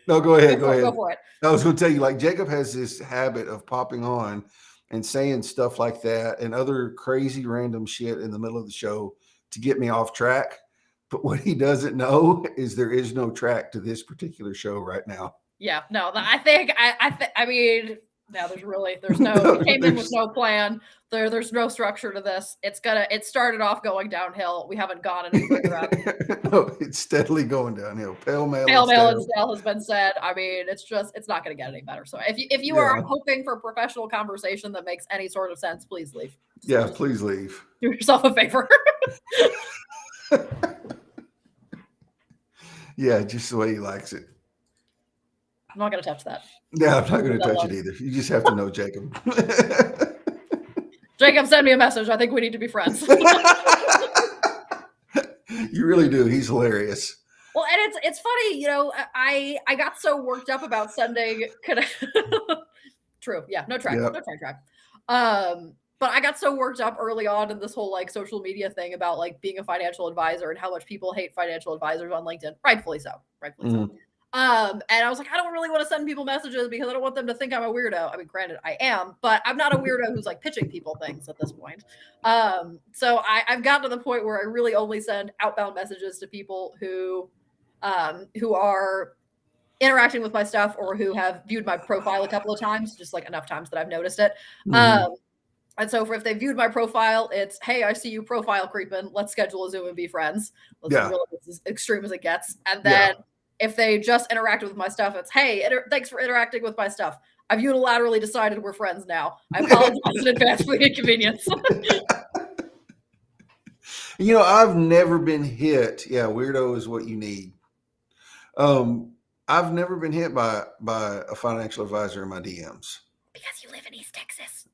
No, go ahead. Go for it. I was going to tell you, like, Jacob has this habit of popping on and saying stuff like that and other crazy random shit in the middle of the show to get me off track. But what he doesn't know is there is no track to this particular show right now. Yeah, no, I mean, no, there's no, we came in with no plan. There's no structure to this. It started off going downhill. We haven't gone any further up. No, it's steadily going downhill. Pale male and stale has been said. I mean, it's not going to get any better. So if you are hoping for a professional conversation that makes any sort of sense, please leave. Please leave. Do yourself a favor. Yeah, just the way he likes it. I'm not going to touch that. Yeah, I'm not going to touch it either. You just have to know Jacob. Jacob, send me a message. I think we need to be friends. You really do. He's hilarious. Well, and it's funny, I got so worked up about sending. True. Yeah. No track. Yep. No track. But I got so worked up early on in this whole like social media thing about like being a financial advisor and how much people hate financial advisors on LinkedIn. Rightfully so. So. And I was like, I don't really want to send people messages because I don't want them to think I'm a weirdo. I mean, granted, I am, but I'm not a weirdo who's like pitching people things at this point. So I've gotten to the point where I really only send outbound messages to people who are interacting with my stuff or who have viewed my profile a couple of times, just like enough times that I've noticed it. And so if they viewed my profile, it's, hey, I see you profile creeping. Let's schedule a Zoom and be friends. Really, it's as extreme as it gets. And then if they just interacted with my stuff, it's, hey, thanks for interacting with my stuff. I've unilaterally decided we're friends now. I apologize in advance for the inconvenience. I've never been hit. Yeah, weirdo is what you need. I've never been hit by a financial advisor in my DMs. Because you live in East Texas.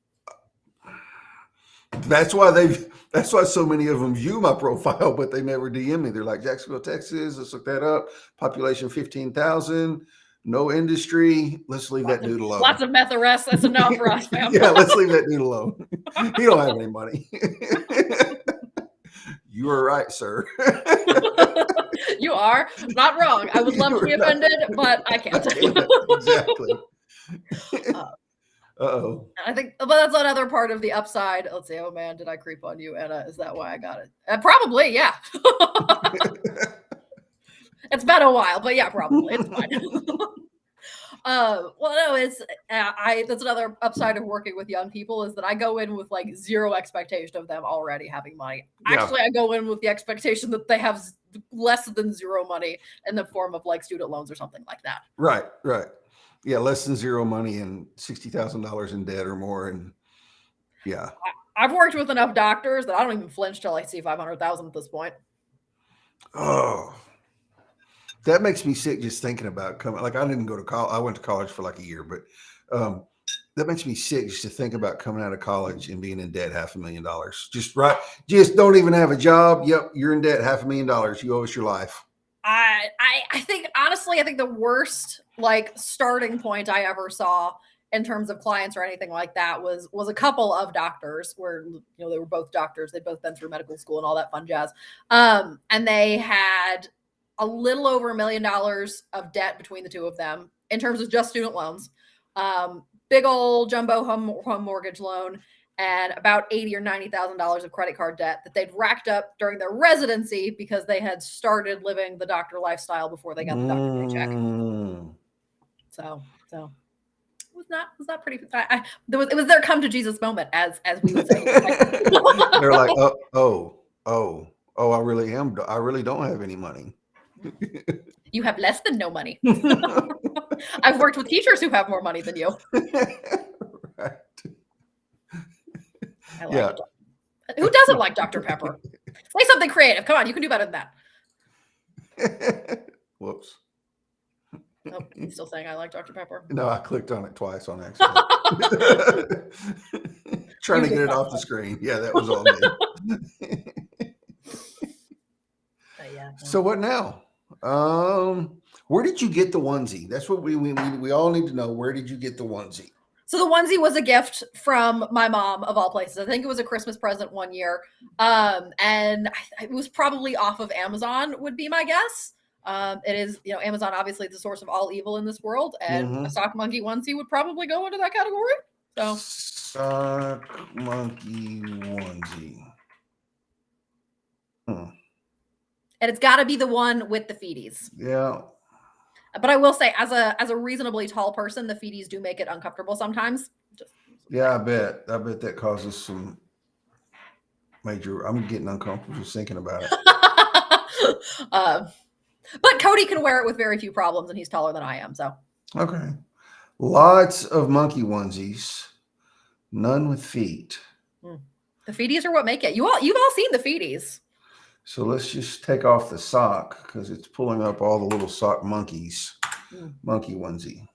That's why so many of them view my profile, but they never DM me. They're like, Jacksonville, Texas. Let's look that up. Population 15,000. No industry. Let's leave that dude alone. Lots of meth arrests. That's enough for us, fam. Yeah, let's leave that dude alone. He don't have any money. You are right, sir. You are not wrong. I would love to be offended, but I can't. Exactly. Uh-oh. I think, but that's another part of the upside. Let's see. Oh man, did I creep on you, Anna? Is that why I got it? Probably, yeah. It's been a while, but yeah, probably it's fine. Well, no, it's that's another upside of working with young people is that I go in with like zero expectation of them already having money. Yeah. Actually, I go in with the expectation that they have less than zero money in the form of like student loans or something like that. Right. Yeah, less than zero money and $60,000 in debt or more, and yeah. I've worked with enough doctors that I don't even flinch till I see 500,000 at this point. Oh, that makes me sick just thinking about coming. Like I didn't go to college. I went to college for like a year, but that makes me sick just to think about coming out of college and being in debt $500,000. Just don't even have a job. Yep, you're in debt $500,000. You owe us your life. I think honestly, I think the worst like starting point I ever saw in terms of clients or anything like that was a couple of doctors where they were both doctors. They'd both been through medical school and all that fun jazz. And they had a little over $1 million of debt between the two of them in terms of just student loans. Big old jumbo home mortgage loan and about $80,000 or $90,000 of credit card debt that they'd racked up during their residency because they had started living the doctor lifestyle before they got the doctor paycheck. So it was not pretty. It was their come to Jesus moment, as we would say. They're like, I really don't have any money. You have less than no money. I've worked with teachers who have more money than you. Right. I like it. Who doesn't like Dr. Pepper? Say something creative. Come on, you can do better than that. Whoops. Oh, he's still saying I like Dr. Pepper. No, I clicked on it twice on accident. Trying to get it off the screen. Yeah, that was all me. Yeah. So what now? Where did you get the onesie? That's what we all need to know. Where did you get the onesie? So the onesie was a gift from my mom, of all places. I think it was a Christmas present one year. And it was probably off of Amazon, would be my guess. It is, Amazon obviously the source of all evil in this world, and a sock monkey onesie would probably go into that category. So sock monkey onesie. And it's got to be the one with the feeties. Yeah. But I will say, as a reasonably tall person, the feeties do make it uncomfortable sometimes. Yeah, I bet that causes some major. I'm getting uncomfortable just thinking about it. But Cody can wear it with very few problems, and he's taller than I am. So okay, lots of monkey onesies, none with feet. The feeties are what make it. You've all seen the feeties. So let's just take off the sock because it's pulling up all the little sock monkeys. Monkey onesie.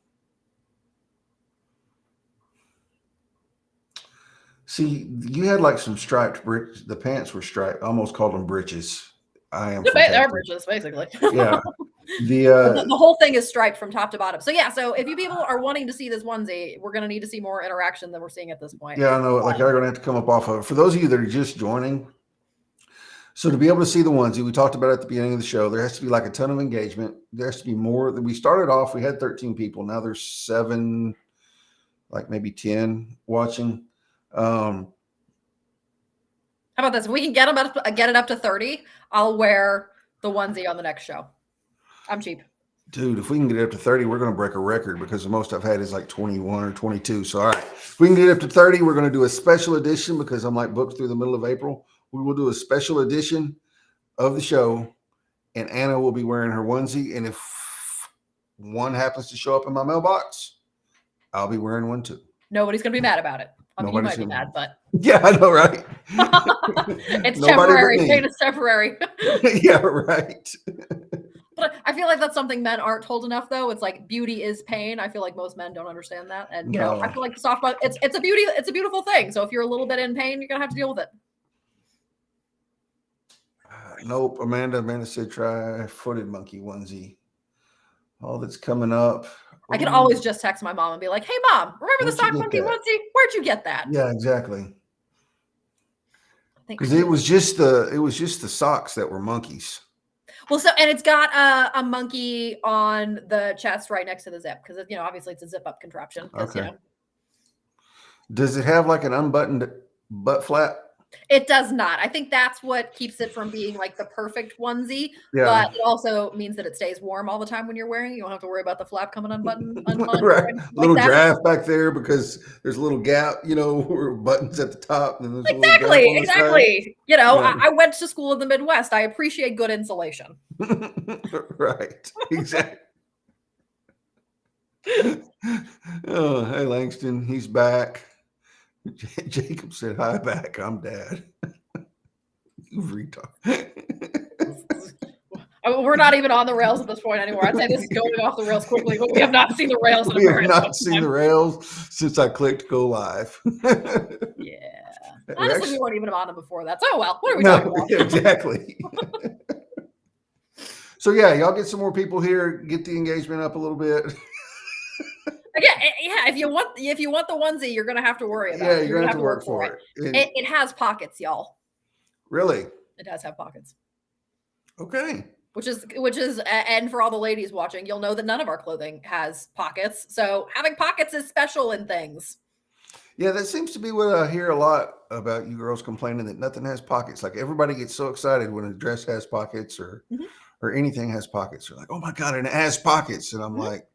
See, you had like some striped bricks. The pants were striped. I almost called them breeches. They're breeches, basically. Yeah. The whole thing is striped from top to bottom. So yeah, so if you people are wanting to see this onesie, we're going to need to see more interaction than we're seeing at this point. Yeah, I know. Like, you're going to have to come up off of it. For those of you that are just joining, so to be able to see the onesie, we talked about it at the beginning of the show, there has to be like a ton of engagement. There has to be more. We started off, we had 13 people. Now there's 7, like maybe 10 watching. How about this? If we can get it up to 30, I'll wear the onesie on the next show. I'm cheap. Dude, if we can get it up to 30, we're going to break a record because the most I've had is like 21 or 22. So, all right, if we can get it up to 30, we're going to do a special edition because I'm like booked through the middle of April. We will do a special edition of the show, and Anna will be wearing her onesie. And if one happens to show up in my mailbox, I'll be wearing one too. Nobody's going to be mad about it. I mean, you might be mad, but yeah, I know, right? It's temporary. Pain is temporary. Yeah, right. But But I feel like that's something men aren't told enough, though. It's like beauty is pain. I feel like most men don't understand that, and I feel like the soft button. It's a beautiful thing. So if you're a little bit in pain, you're gonna have to deal with it. Nope. Amanda said try footed monkey onesie. All that's coming up. I can always just text my mom and be like, "Hey, Mom, remember the sock monkey onesie? Where'd you get that?" Yeah, exactly. Because it was just the socks that were monkeys. Well, and it's got a monkey on the chest right next to the zip because obviously it's a zip up contraption. Okay. Does it have like an unbuttoned butt flap? It does not. I think that's what keeps it from being like the perfect onesie. Yeah. But it also means that it stays warm all the time when you're wearing it. You don't have to worry about the flap coming unbuttoned. Right. Little draft back there because there's a little gap, where buttons at the top. And there's exactly. I went to school in the Midwest. I appreciate good insulation. Right. Exactly. Oh, hey, Langston. He's back. Jacob said, "Hi, back. I'm Dad." You retard. We're not even on the rails at this point anymore. I'd say this is going off the rails quickly, but we have not seen the rails. We have not seen the rails since I clicked go live. Yeah. Honestly, we weren't even on them before that. So, well, what are we talking about? Exactly. So, yeah, y'all get some more people here. Get the engagement up a little bit. Again, yeah. If you want the onesie, you're gonna have to worry about it. Yeah, you're gonna have to work for it. It has pockets, y'all. Really? It does have pockets. Okay. Which is, and for all the ladies watching, you'll know that none of our clothing has pockets. So having pockets is special in things. Yeah, that seems to be what I hear a lot about you girls complaining that nothing has pockets. Like everybody gets so excited when a dress has pockets or anything has pockets. They're like, "Oh my God, and it has pockets." And I'm like,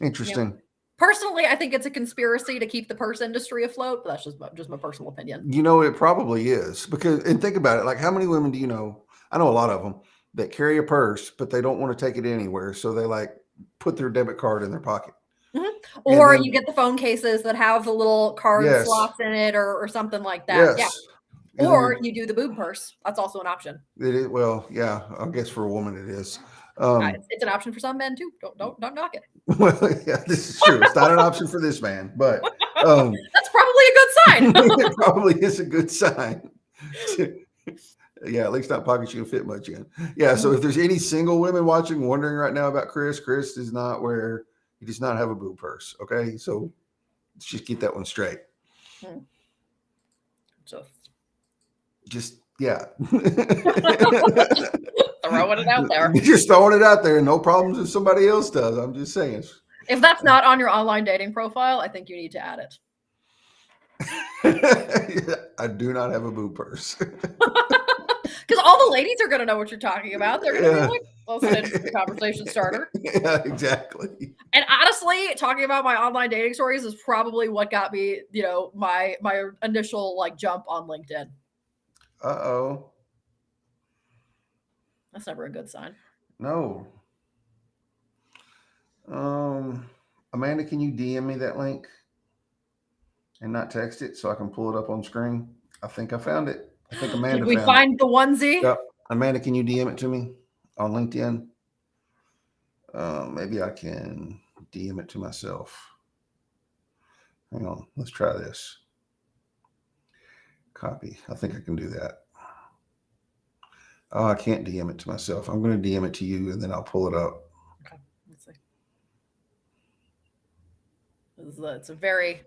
interesting. Yeah. Personally, I think it's a conspiracy to keep the purse industry afloat, but that's just my personal opinion. It probably is and think about it. Like, how many women do you know? I know a lot of them that carry a purse, but they don't want to take it anywhere. So they like put their debit card in their pocket. Or you get the phone cases that have the little card slots in it or something like that. Yes. Yeah. Or you do the boob purse. That's also an option. It is, well, yeah, I guess for a woman it is. It's an option for some men too. Don't knock it. Well, yeah, this is true. It's not an option for this man, but that's probably a good sign. It probably is a good sign. Yeah, at least not pockets you can fit much in. Yeah, so if there's any single women watching wondering right now about Chris does not he does not have a boob purse. Okay, so let's just get that one straight. Just yeah. Throwing it out there. Just throwing it out there. No problems if somebody else does. I'm just saying. If that's not on your online dating profile, I think you need to add it. I do not have a boob purse. Because all the ladies are going to know what you're talking about. They're going to be like, well, it's an interesting conversation starter. Yeah, exactly. And honestly, talking about my online dating stories is probably what got me, my initial like jump on LinkedIn. Uh-oh. That's never a good sign. No. Amanda, can you DM me that link and not text it so I can pull it up on screen? I think I found it. I think Amanda Did we find the onesie? Yep. Amanda, can you DM it to me on LinkedIn? Maybe I can DM it to myself. Hang on. Let's try this. Copy. I think I can do that. Oh, I can't DM it to myself. I'm going to DM it to you, and then I'll pull it up. Okay. Let's see. It's a very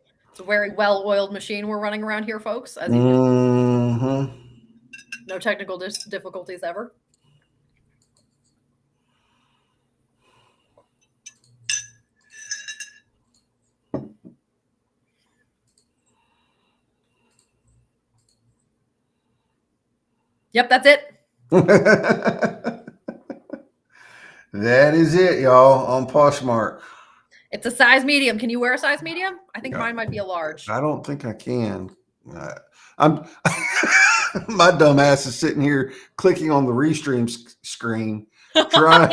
well-oiled machine we're running around here, folks. As you know. No technical difficulties ever. Yep, that's it. That is it, y'all, on Poshmark. It's a size medium. Can you wear a size medium? I think mine might be a large. I don't think I can. I'm my dumb ass is sitting here clicking on the restream screen, trying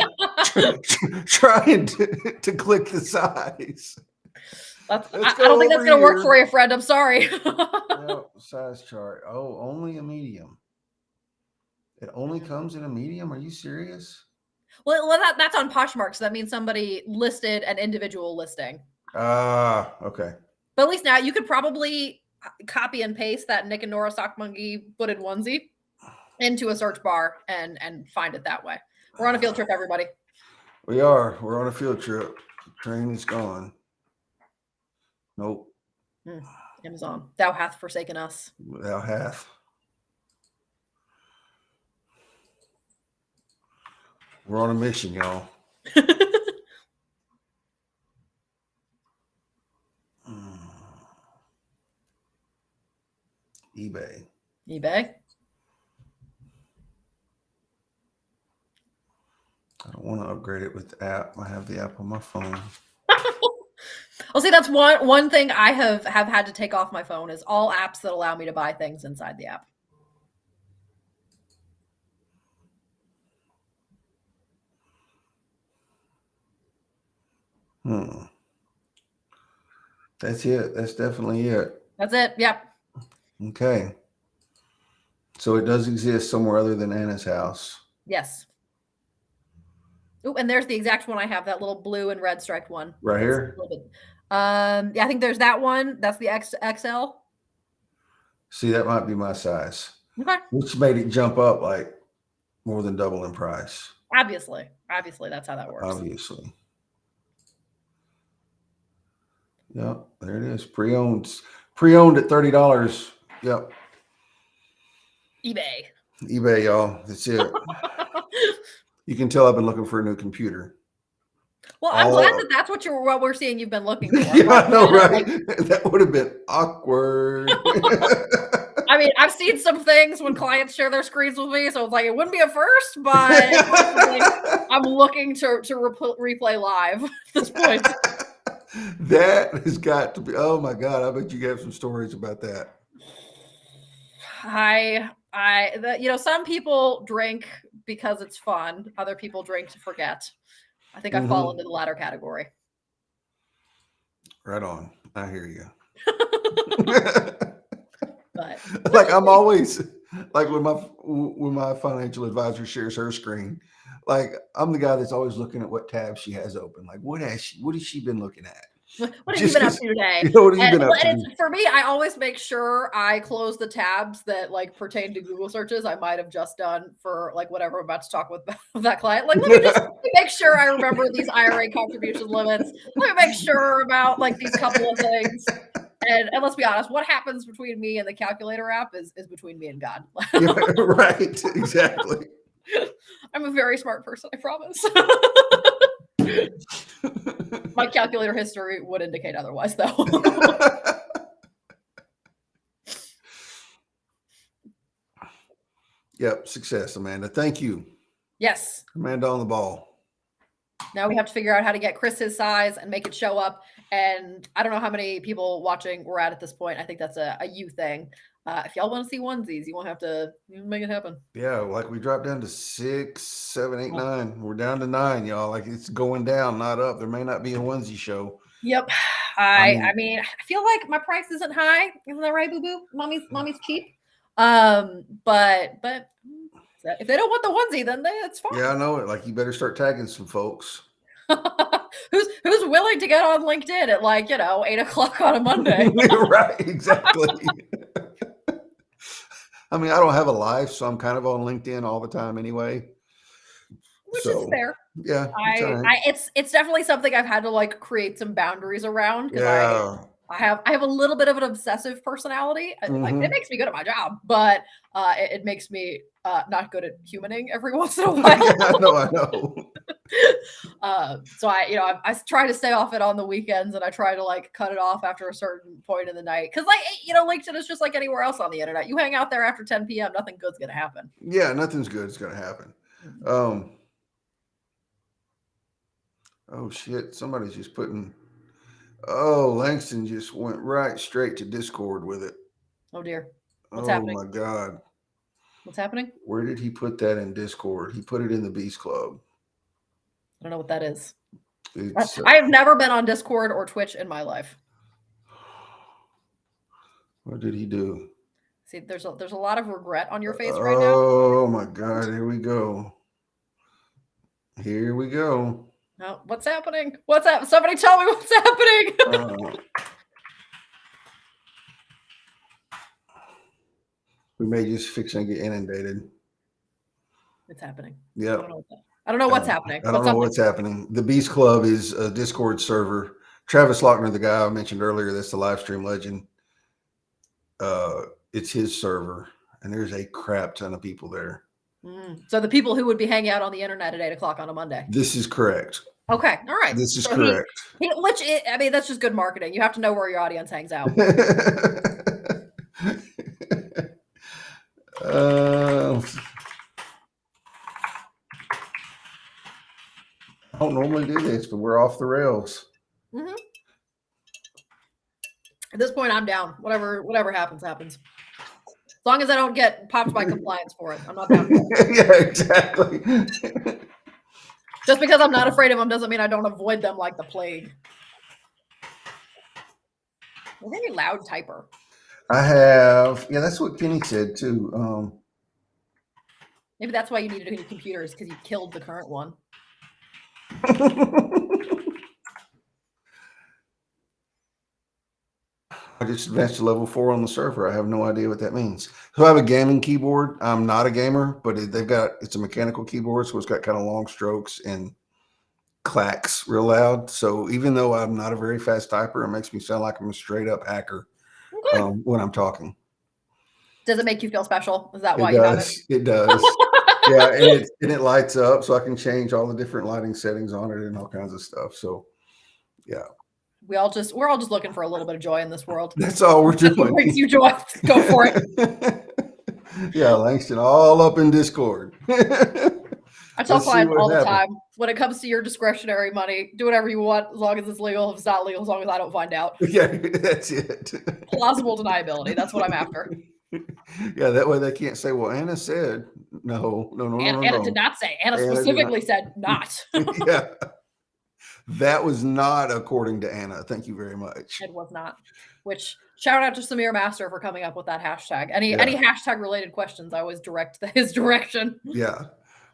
to click the size. I don't think that's going to work for you, friend. I'm sorry. Size chart. Oh, only a medium. It only comes in a medium? Are you serious? Well, that's on Poshmark, so that means somebody listed an individual listing. Ah, okay. But at least now you could probably copy and paste that Nick and Nora sock monkey footed onesie into a search bar and find it that way. We're on a field trip, everybody. We are. We're on a field trip. The train is gone. Nope. Amazon, thou hath forsaken us. Thou hath. We're on a mission, y'all. eBay. I don't want to upgrade it with the app. I have the app on my phone. Well, see, that's one thing I have had to take off my phone is all apps that allow me to buy things inside the app. That's it. That's definitely it. That's it. Yep. Okay. So it does exist somewhere other than Anna's house. Yes. Oh, and there's the exact one I have, that little blue and red striped one. Right here? Yeah, I think there's that one. That's the XL. See, that might be my size. Okay. Which made it jump up like more than double in price. Obviously, that's how that works. Obviously. Yep, there it is. Pre-owned at $30. Yep. eBay, y'all. That's it. You can tell I've been looking for a new computer. Well, I'm glad that that's what we're seeing you've been looking for. Yeah, I know, right? That would have been awkward. I mean, I've seen some things when clients share their screens with me, so it's like it wouldn't be a first, but I'm looking to replay live at this point. That has got to be. Oh my God! I bet you have some stories about that. Some people drink because it's fun. Other people drink to forget. I think I fall into the latter category. Right on. I hear you. But like I'm always like when my financial advisor shares her screen, like I'm the guy that's always looking at what tab she has open. Like what has she been looking at? What have you been up to today? What have you been up to? For me, I always make sure I close the tabs that like pertain to Google searches I might have just done for like whatever I'm about to talk with that client. Like, let me just make sure I remember these IRA contribution limits. Let me make sure about like these couple of things. And let's be honest, what happens between me and the calculator app is between me and God. Yeah, right, exactly. I'm a very smart person, I promise. My calculator history would indicate otherwise, though. Yep, success, Amanda. Thank you. Yes. Amanda on the ball. Now we have to figure out how to get Chris his size and make it show up. And I don't know how many people watching we're at this point. I think that's a you thing. If y'all want to see onesies, you won't have to make it happen. Yeah, like we dropped down to 6, 7, 8, 9. We're down to 9, y'all. Like it's going down, not up. There may not be a onesie show. Yep. I mean, I feel like my price isn't high. Isn't that right, boo boo? Mommy's cheap. But if they don't want the onesie, then it's fine. Yeah, I know it. Like you better start tagging some folks. Who's willing to get on LinkedIn at 8:00 on a Monday? Right, exactly. I mean, I don't have a life, so I'm kind of on LinkedIn all the time anyway. Which is fair. Yeah. It's definitely something I've had to create some boundaries around because I have a little bit of an obsessive personality. Like it makes me good at my job, but it makes me not good at humaning every once in a while. I know. So I try to stay off it on the weekends, and I try to cut it off after a certain point in the night because LinkedIn is just like anywhere else on the internet. You hang out there after 10 p.m., nothing good's gonna happen. Yeah, nothing's good is gonna happen. Oh shit! Somebody's just putting. Oh, Langston just went right straight to Discord with it. Oh dear. What's happening? Oh my God. What's happening? Where did he put that in Discord? He put it in the Beast Club. I don't know what that is. I have never been on Discord or Twitch in my life. What did he do? See, there's a lot of regret on your face right now. Oh my God! Here we go. Here we go. Oh, what's happening? What's up? Somebody tell me what's happening. We may just fix and get inundated. It's happening. Yeah. I don't know what's happening. I don't know what's happening. The Beast Club is a Discord server. Travis Lochner, the guy I mentioned earlier, that's the live stream legend. It's his server, and there's a crap ton of people there. So the people who would be hanging out on the internet at 8 o'clock on a Monday. This is correct. Okay. All right. This is correct. I mean, that's just good marketing. You have to know where your audience hangs out. I don't normally do this, but we're off the rails. At this point, I'm down. Whatever happens, happens. As long as I don't get popped by compliance for it, I'm not down. Yeah, exactly. Just because I'm not afraid of them doesn't mean I don't avoid them like the plague. You're a very loud typer. I have, yeah, that's what Kenny said too. Maybe that's why you needed a new computer, is because you killed the current one. I just advanced to level 4 on the server. I have no idea what that means. So I have a gaming keyboard. I'm not a gamer, but it's a mechanical keyboard, so it's got kind of long strokes and clacks real loud. So even though I'm not a very fast typer, it makes me sound like I'm a straight up hacker when I'm talking. Does it make you feel special? Is that why you have it? It does. Yeah, and it lights up, so I can change all the different lighting settings on it and all kinds of stuff. So yeah. We're all just looking for a little bit of joy in this world. That's all we're doing. What brings you joy? Go for it. Yeah, Langston, all up in Discord. I tell clients all the time, when it comes to your discretionary money, do whatever you want as long as it's legal. If it's not legal, as long as I don't find out. Yeah, that's it. Plausible deniability. That's what I'm after. Yeah, that way they can't say, well, Anna said no. Anna did not say. Anna specifically said not. Yeah. That was not according to Anna. Thank you very much. It was not. Which, shout out to Samir Master for coming up with that hashtag. Any hashtag related questions, I always direct his direction. Yeah.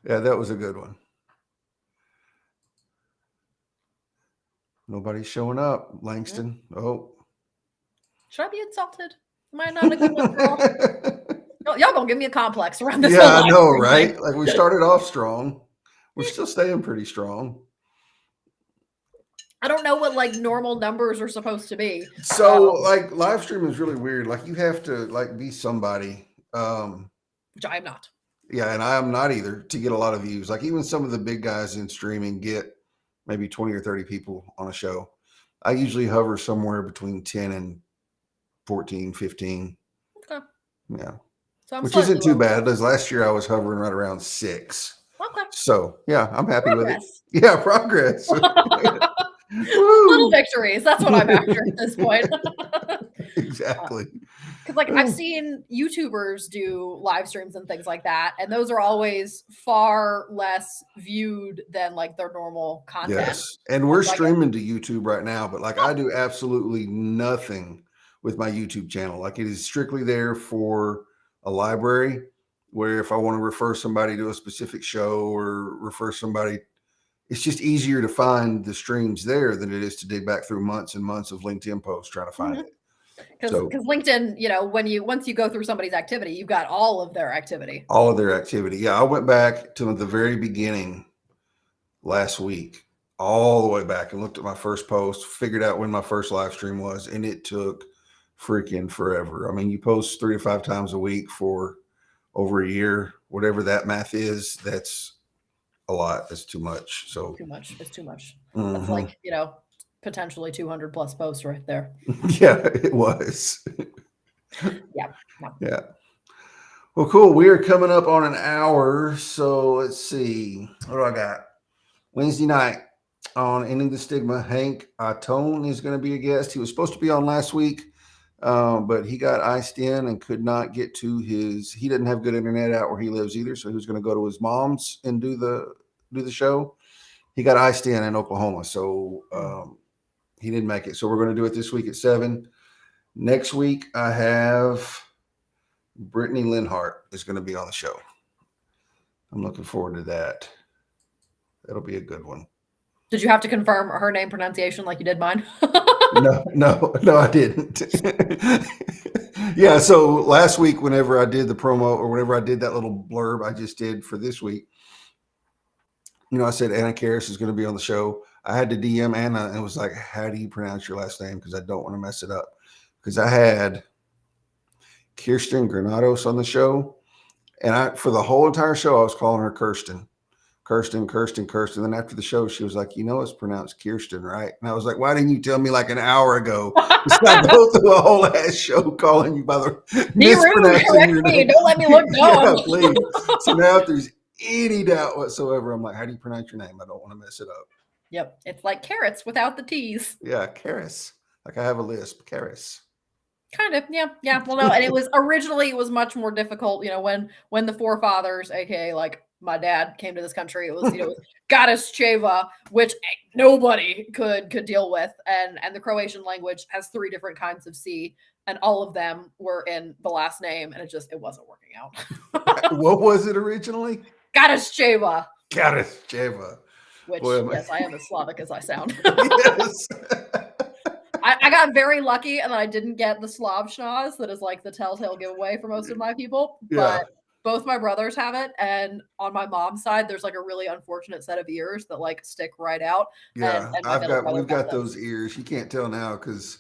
Yeah, that was a good one. Nobody's showing up, Langston. Oh. Should I be insulted? Am I not a good one, girl? Y'all gonna give me a complex around this. Yeah, I know, right? Thing. Like, we started off strong. We're still staying pretty strong. I don't know what like normal numbers are supposed to be. So like live stream is really weird. Like you have to like be somebody. Which I am not. Yeah, and I am not either, to get a lot of views. Like even some of the big guys in streaming get maybe 20 or 30 people on a show. I usually hover somewhere between 10 and 14, 15. Okay. Yeah. So which isn't too bad, because last year I was hovering right around 6. Okay. So yeah, I'm happy with it. Yeah, progress. Little victories. That's what I'm after at this point. Exactly. Because like I've seen YouTubers do live streams and things like that, and those are always far less viewed than like their normal content. Yes, and we're streaming to YouTube right now, but like I do absolutely nothing with my YouTube channel. Like it is strictly there for a library, where if I want to refer somebody to a specific show or refer somebody, it's just easier to find the streams there than it is to dig back through months and months of LinkedIn posts trying to find it. Because LinkedIn, you know, once you go through somebody's activity, you've got all of their activity. All of their activity. Yeah, I went back to the very beginning last week, all the way back, and looked at my first post, figured out when my first live stream was, and it took freaking forever. I mean, you post 3 to 5 times a week for over a year, whatever that math is, that's a lot. That's too much. So too much. It's too much. That's like, you know, potentially 200 plus posts right there. Yeah, it was. Yeah. Yeah. Well, cool. We are coming up on an hour. So let's see. What do I got? Wednesday night on Ending the Stigma. Hank Atone is going to be a guest. He was supposed to be on last week, but he got iced in and could not get to he didn't have good internet out where he lives either. So he was going to go to his mom's and do the show. He got iced in Oklahoma. So, he didn't make it. So we're going to do it this week at 7. Next week, I have Brittany Linhart is going to be on the show. I'm looking forward to that. That'll be a good one. Did you have to confirm her name pronunciation like you did mine? No, I didn't. Yeah, so last week, whenever I did the promo or whenever I did that little blurb I just did for this week, I said Anna Kareis is going to be on the show. I had to DM Anna and was like, how do you pronounce your last name? Because I don't want to mess it up. Because I had Kirsten Granados on the show. And for the whole entire show, I was calling her Kirsten. Then after the show, she was like, it's pronounced Kirsten, right? And I was like, why didn't you tell me like an hour ago? It's not go through a whole ass show calling you by the mispronouncing your name. Don't let me look dumb. Yeah, please. So now if there's any doubt whatsoever, I'm like, how do you pronounce your name? I don't want to mess it up. Yep. It's like carrots without the T's. Yeah, Kareis. Like I have a lisp, Kareis. Kind of, yeah. Well, no, and it was much more difficult, when the forefathers, aka like my dad, came to this country. It was, Goddess Cheva, which nobody could deal with, and the Croatian language has 3 different kinds of C, and all of them were in the last name, and it wasn't working out. What was it originally? Goddess Cheva. Goddess Cheva. Which, yes, I am as Slavic as I sound. Yes. I got very lucky, and I didn't get the Slav schnoz that is like the telltale giveaway for most of my people. Yeah. But both my brothers have it, and on my mom's side, there's like a really unfortunate set of ears that like stick right out. Yeah, and we've got those ears. You can't tell now because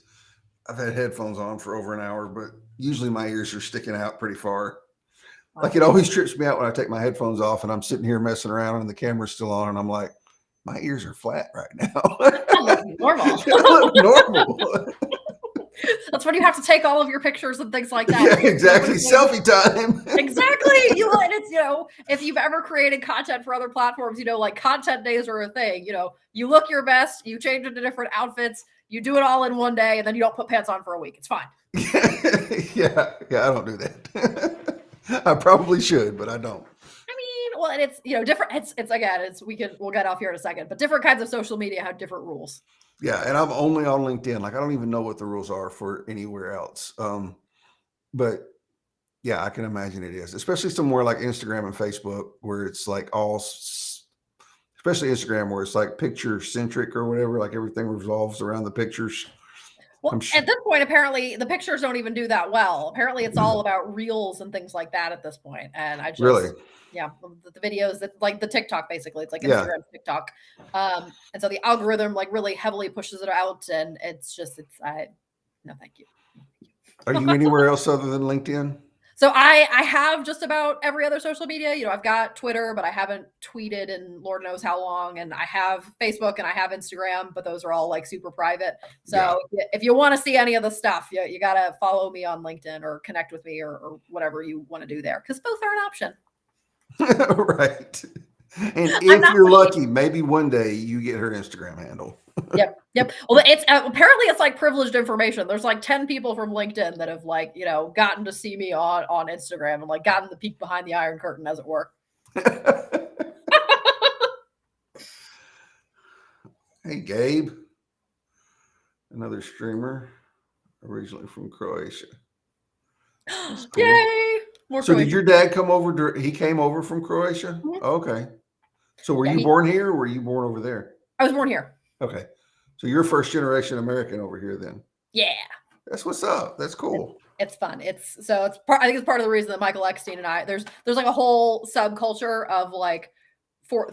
I've had headphones on for over an hour, but usually my ears are sticking out pretty far. Like it always trips me out when I take my headphones off and I'm sitting here messing around and the camera's still on, and I'm like, my ears are flat right now. Normal. They look normal. That's when you have to take all of your pictures and things like that. Yeah, exactly. Selfie time. Exactly. It's, if you've ever created content for other platforms, like content days are a thing. You look your best, you change into different outfits, you do it all in one day, and then you don't put pants on for a week. It's fine. Yeah, I don't do that. I probably should, but I don't. Well, and it's different. It's again, we'll get off here in a second, but different kinds of social media have different rules. Yeah, and I'm only on LinkedIn. Like I don't even know what the rules are for anywhere else. But yeah, I can imagine it is, especially somewhere like Instagram and Facebook, where it's like especially Instagram, where it's like picture centric or whatever. Like everything revolves around the pictures. Well, at this point, apparently the pictures don't even do that well. Apparently, it's all about reels and things like that at this point. And I just really. Yeah, the videos that like the TikTok basically, it's like Instagram, TikTok, and so the algorithm like really heavily pushes it out, and no, thank you. Are you anywhere else other than LinkedIn? So I have just about every other social media. I've got Twitter, but I haven't tweeted in Lord knows how long, and I have Facebook and I have Instagram, but those are all like super private. So if you want to see any of the stuff, you gotta follow me on LinkedIn or connect with me or whatever you want to do there, because both are an option. Right. And if you're lucky, maybe one day you get her Instagram handle. Yep. Well, it's apparently it's like privileged information. There's like 10 people from LinkedIn that have like, gotten to see me on Instagram and like gotten the peek behind the Iron Curtain, as it were. Hey, Gabe, another streamer originally from Croatia. Cool. Yay! More so Croatian. Did your dad come over? He came over from Croatia? Mm-hmm. Okay. So were you born here or were you born over there? I was born here. Okay. So you're first generation American over here then? Yeah. That's what's up. That's cool. It's fun. I think it's part of the reason that Michael Eckstein and I, there's like a whole subculture of like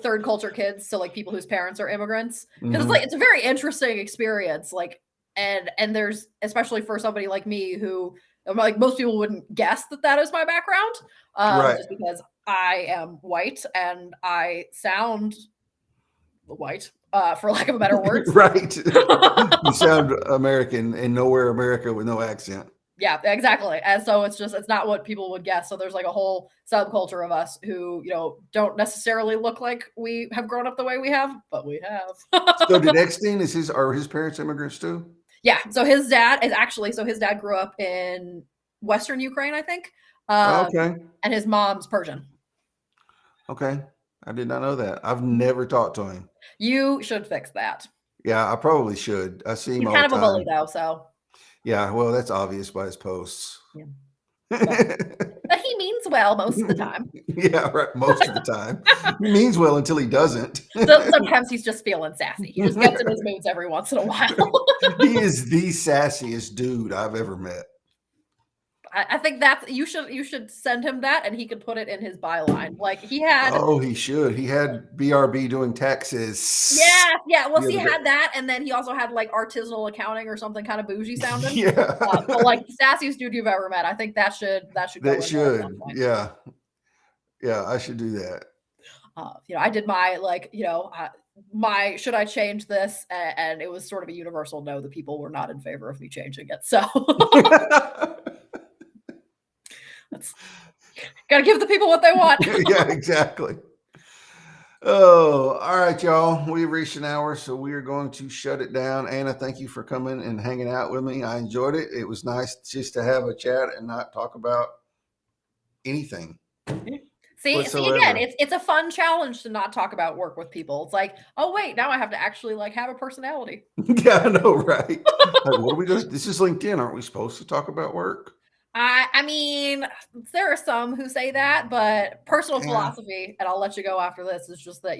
third culture kids. So like people whose parents are immigrants. Because it's a very interesting experience. Like, and there's, especially for somebody like me who, like most people wouldn't guess that is my background, right. Just because I am white and I sound white, for lack of a better word. Right. You sound American and nowhere America with no accent. Yeah, exactly. And so it's not what people would guess. So there's like a whole subculture of us who, don't necessarily look like we have grown up the way we have, but we have. So did Eckstein, are his parents immigrants too? Yeah. So his dad grew up in Western Ukraine, I think. Okay. And his mom's Persian. Okay. I did not know that. I've never talked to him. You should fix that. Yeah, I probably should. I see him He's all the time. Kind of a bully though, so. Yeah, well, that's obvious by his posts. Yeah. But he means well most of the time. Yeah, right. Most of the time. He means well until he doesn't. So sometimes he's just feeling sassy. He just gets in his moods every once in a while. He is the sassiest dude I've ever met. I think that's you should send him that and he could put it in his byline. Like he had he should. He had BRB doing taxes. Yeah. Well, he had that, and then he also had like artisanal accounting or something kind of bougie sounding. Yeah. But like the sassiest dude you've ever met. I think that should go. That should. Yeah. Yeah, I should do that. I did my my should I change this, and it was sort of a universal no. The people were not in favor of me changing it, so gotta give the people what they want. Yeah, exactly. Oh, all right, y'all. We've reached an hour, so we are going to shut it down. Anna, thank you for coming and hanging out with me. I enjoyed it. It was nice just to have a chat and not talk about anything. See again, it's a fun challenge to not talk about work with people. It's like, oh wait, now I have to actually like have a personality. Yeah, I know, right? Like, what are we doing? This is LinkedIn. Aren't we supposed to talk about work? I mean, there are some who say that, but personal philosophy, and I'll let you go after this, is just that,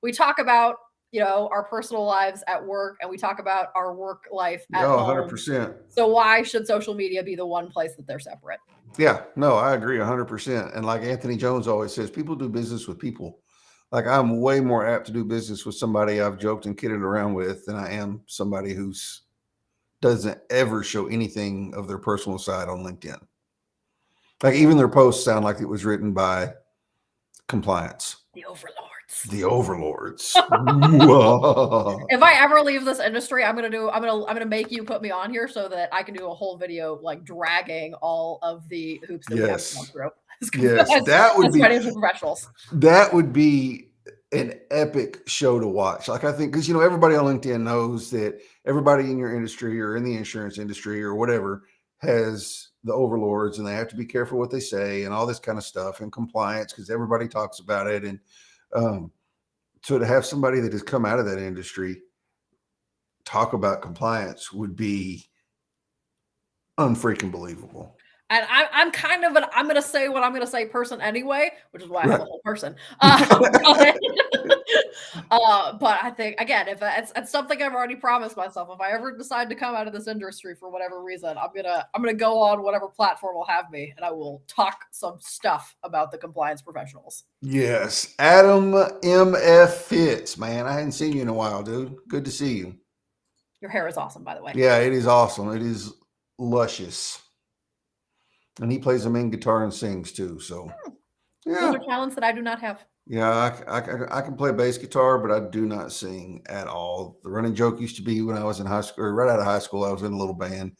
we talk about, our personal lives at work, and we talk about our work life at home. 100%. So why should social media be the one place that they're separate? Yeah, no, I agree 100%. And like Anthony Jones always says, people do business with people. Like I'm way more apt to do business with somebody I've joked and kidded around with than I am somebody who's doesn't ever show anything of their personal side on LinkedIn. Like even their posts sound like it was written by compliance. The overlords. The overlords. If I ever leave this industry, I'm gonna make you put me on here so that I can do a whole video like dragging all of the hoops that we have to go through. Yes, that would be professionals. That would be an epic show to watch. Like I think because everybody on LinkedIn knows that everybody in your industry or in the insurance industry or whatever has the overlords and they have to be careful what they say and all this kind of stuff and compliance because everybody talks about it. And so to have somebody that has come out of that industry talk about compliance would be unfreaking believable. And I'm kind of I'm going to say what I'm going to say person anyway, which is why I have a whole person. But I think, again, if it's something I've already promised myself, if I ever decide to come out of this industry for whatever reason, I'm gonna go on whatever platform will have me, and I will talk some stuff about the compliance professionals. Yes, Adam M.F. Fitz, man, I hadn't seen you in a while, dude. Good to see you. Your hair is awesome, by the way. Yeah, it is awesome. It is luscious. And he plays the main guitar and sings too. So, yeah. Those are talents that I do not have. Yeah, I can play bass guitar, but I do not sing at all. The running joke used to be when I was in high school, or right out of high school, I was in a little band.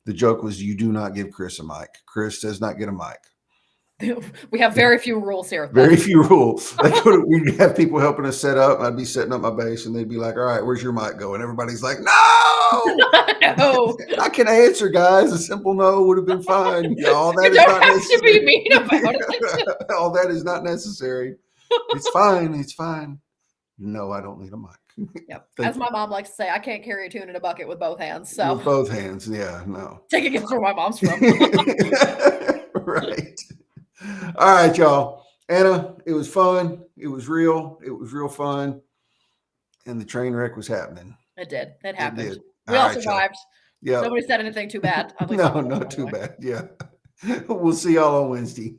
The joke was, you do not give Chris a mic. Chris does not get a mic. We have very few rules here. Very few rules. We'd have people helping us set up. I'd be setting up my bass, and they'd be like, "All right, where's your mic going?" Everybody's like, "No, no." I can answer, guys. A simple no would have been fine. All that you don't have to be mean about it. All that is not necessary. It's fine. It's fine. No, I don't need a mic. Yep. As my mom likes to say, I can't carry a tune in a bucket with both hands. So with both hands, yeah, no. Taking it where my mom's from. Right. All right, y'all. Anna, it was fun. It was real. It was real fun. And the train wreck was happening. It did. It happened. It did. We all survived. Yeah. Nobody said anything too bad. No, not too bad. Yeah. We'll see y'all on Wednesday.